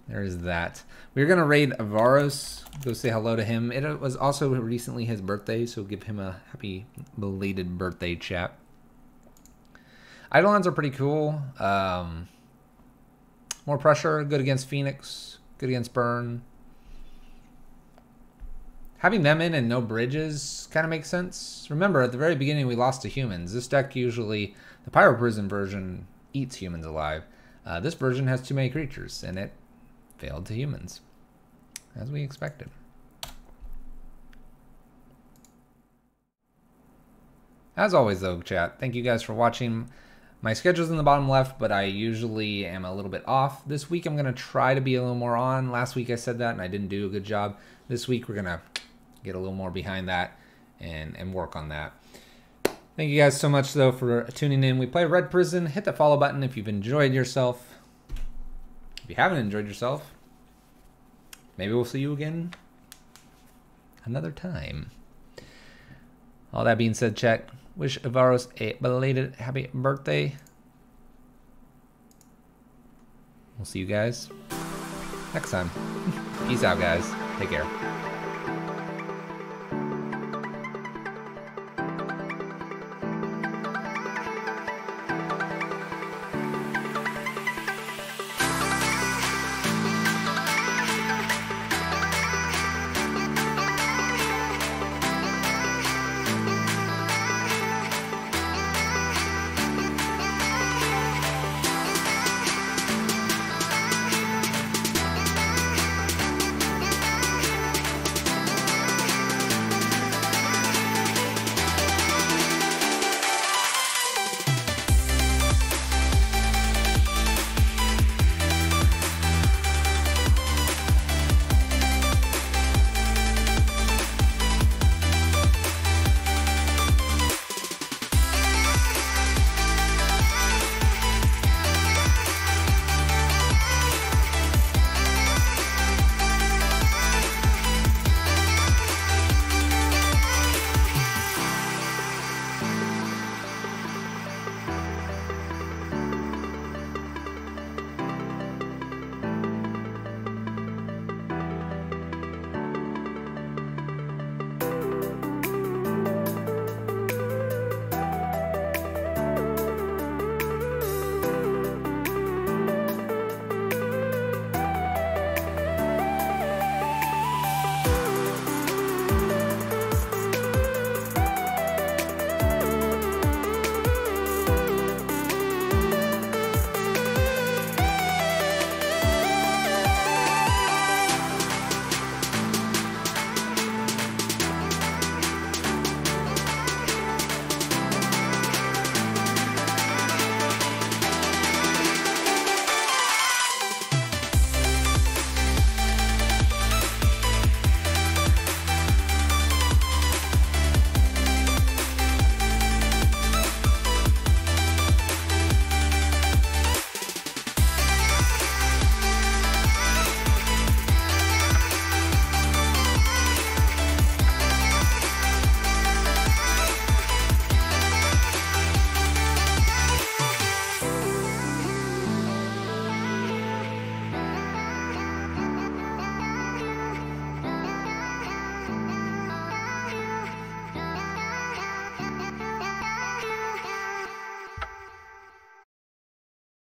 there's that. We're going to raid Avaros. Go say hello to him. It was also recently his birthday, so give him a happy belated birthday, chat. Eidolons are pretty cool. More pressure, good against Phoenix, good against Burn. Having them in and no bridges kind of makes sense. Remember, at the very beginning we lost to humans. This deck usually, the Pyro Prison version, eats humans alive. This version has too many creatures, and it failed to humans, as we expected. As always though, chat, thank you guys for watching. My schedule's in the bottom left, but I usually am a little bit off. This week I'm going to try to be a little more on. Last week I said that and I didn't do a good job. This week we're going to get a little more behind that and work on that. Thank you guys so much though for tuning in. We play Red Prison. Hit the follow button if you've enjoyed yourself. If you haven't enjoyed yourself, maybe we'll see you again another time. All that being said, chat, wish Avaros a belated happy birthday. We'll see you guys next time. Peace out, guys. Take care.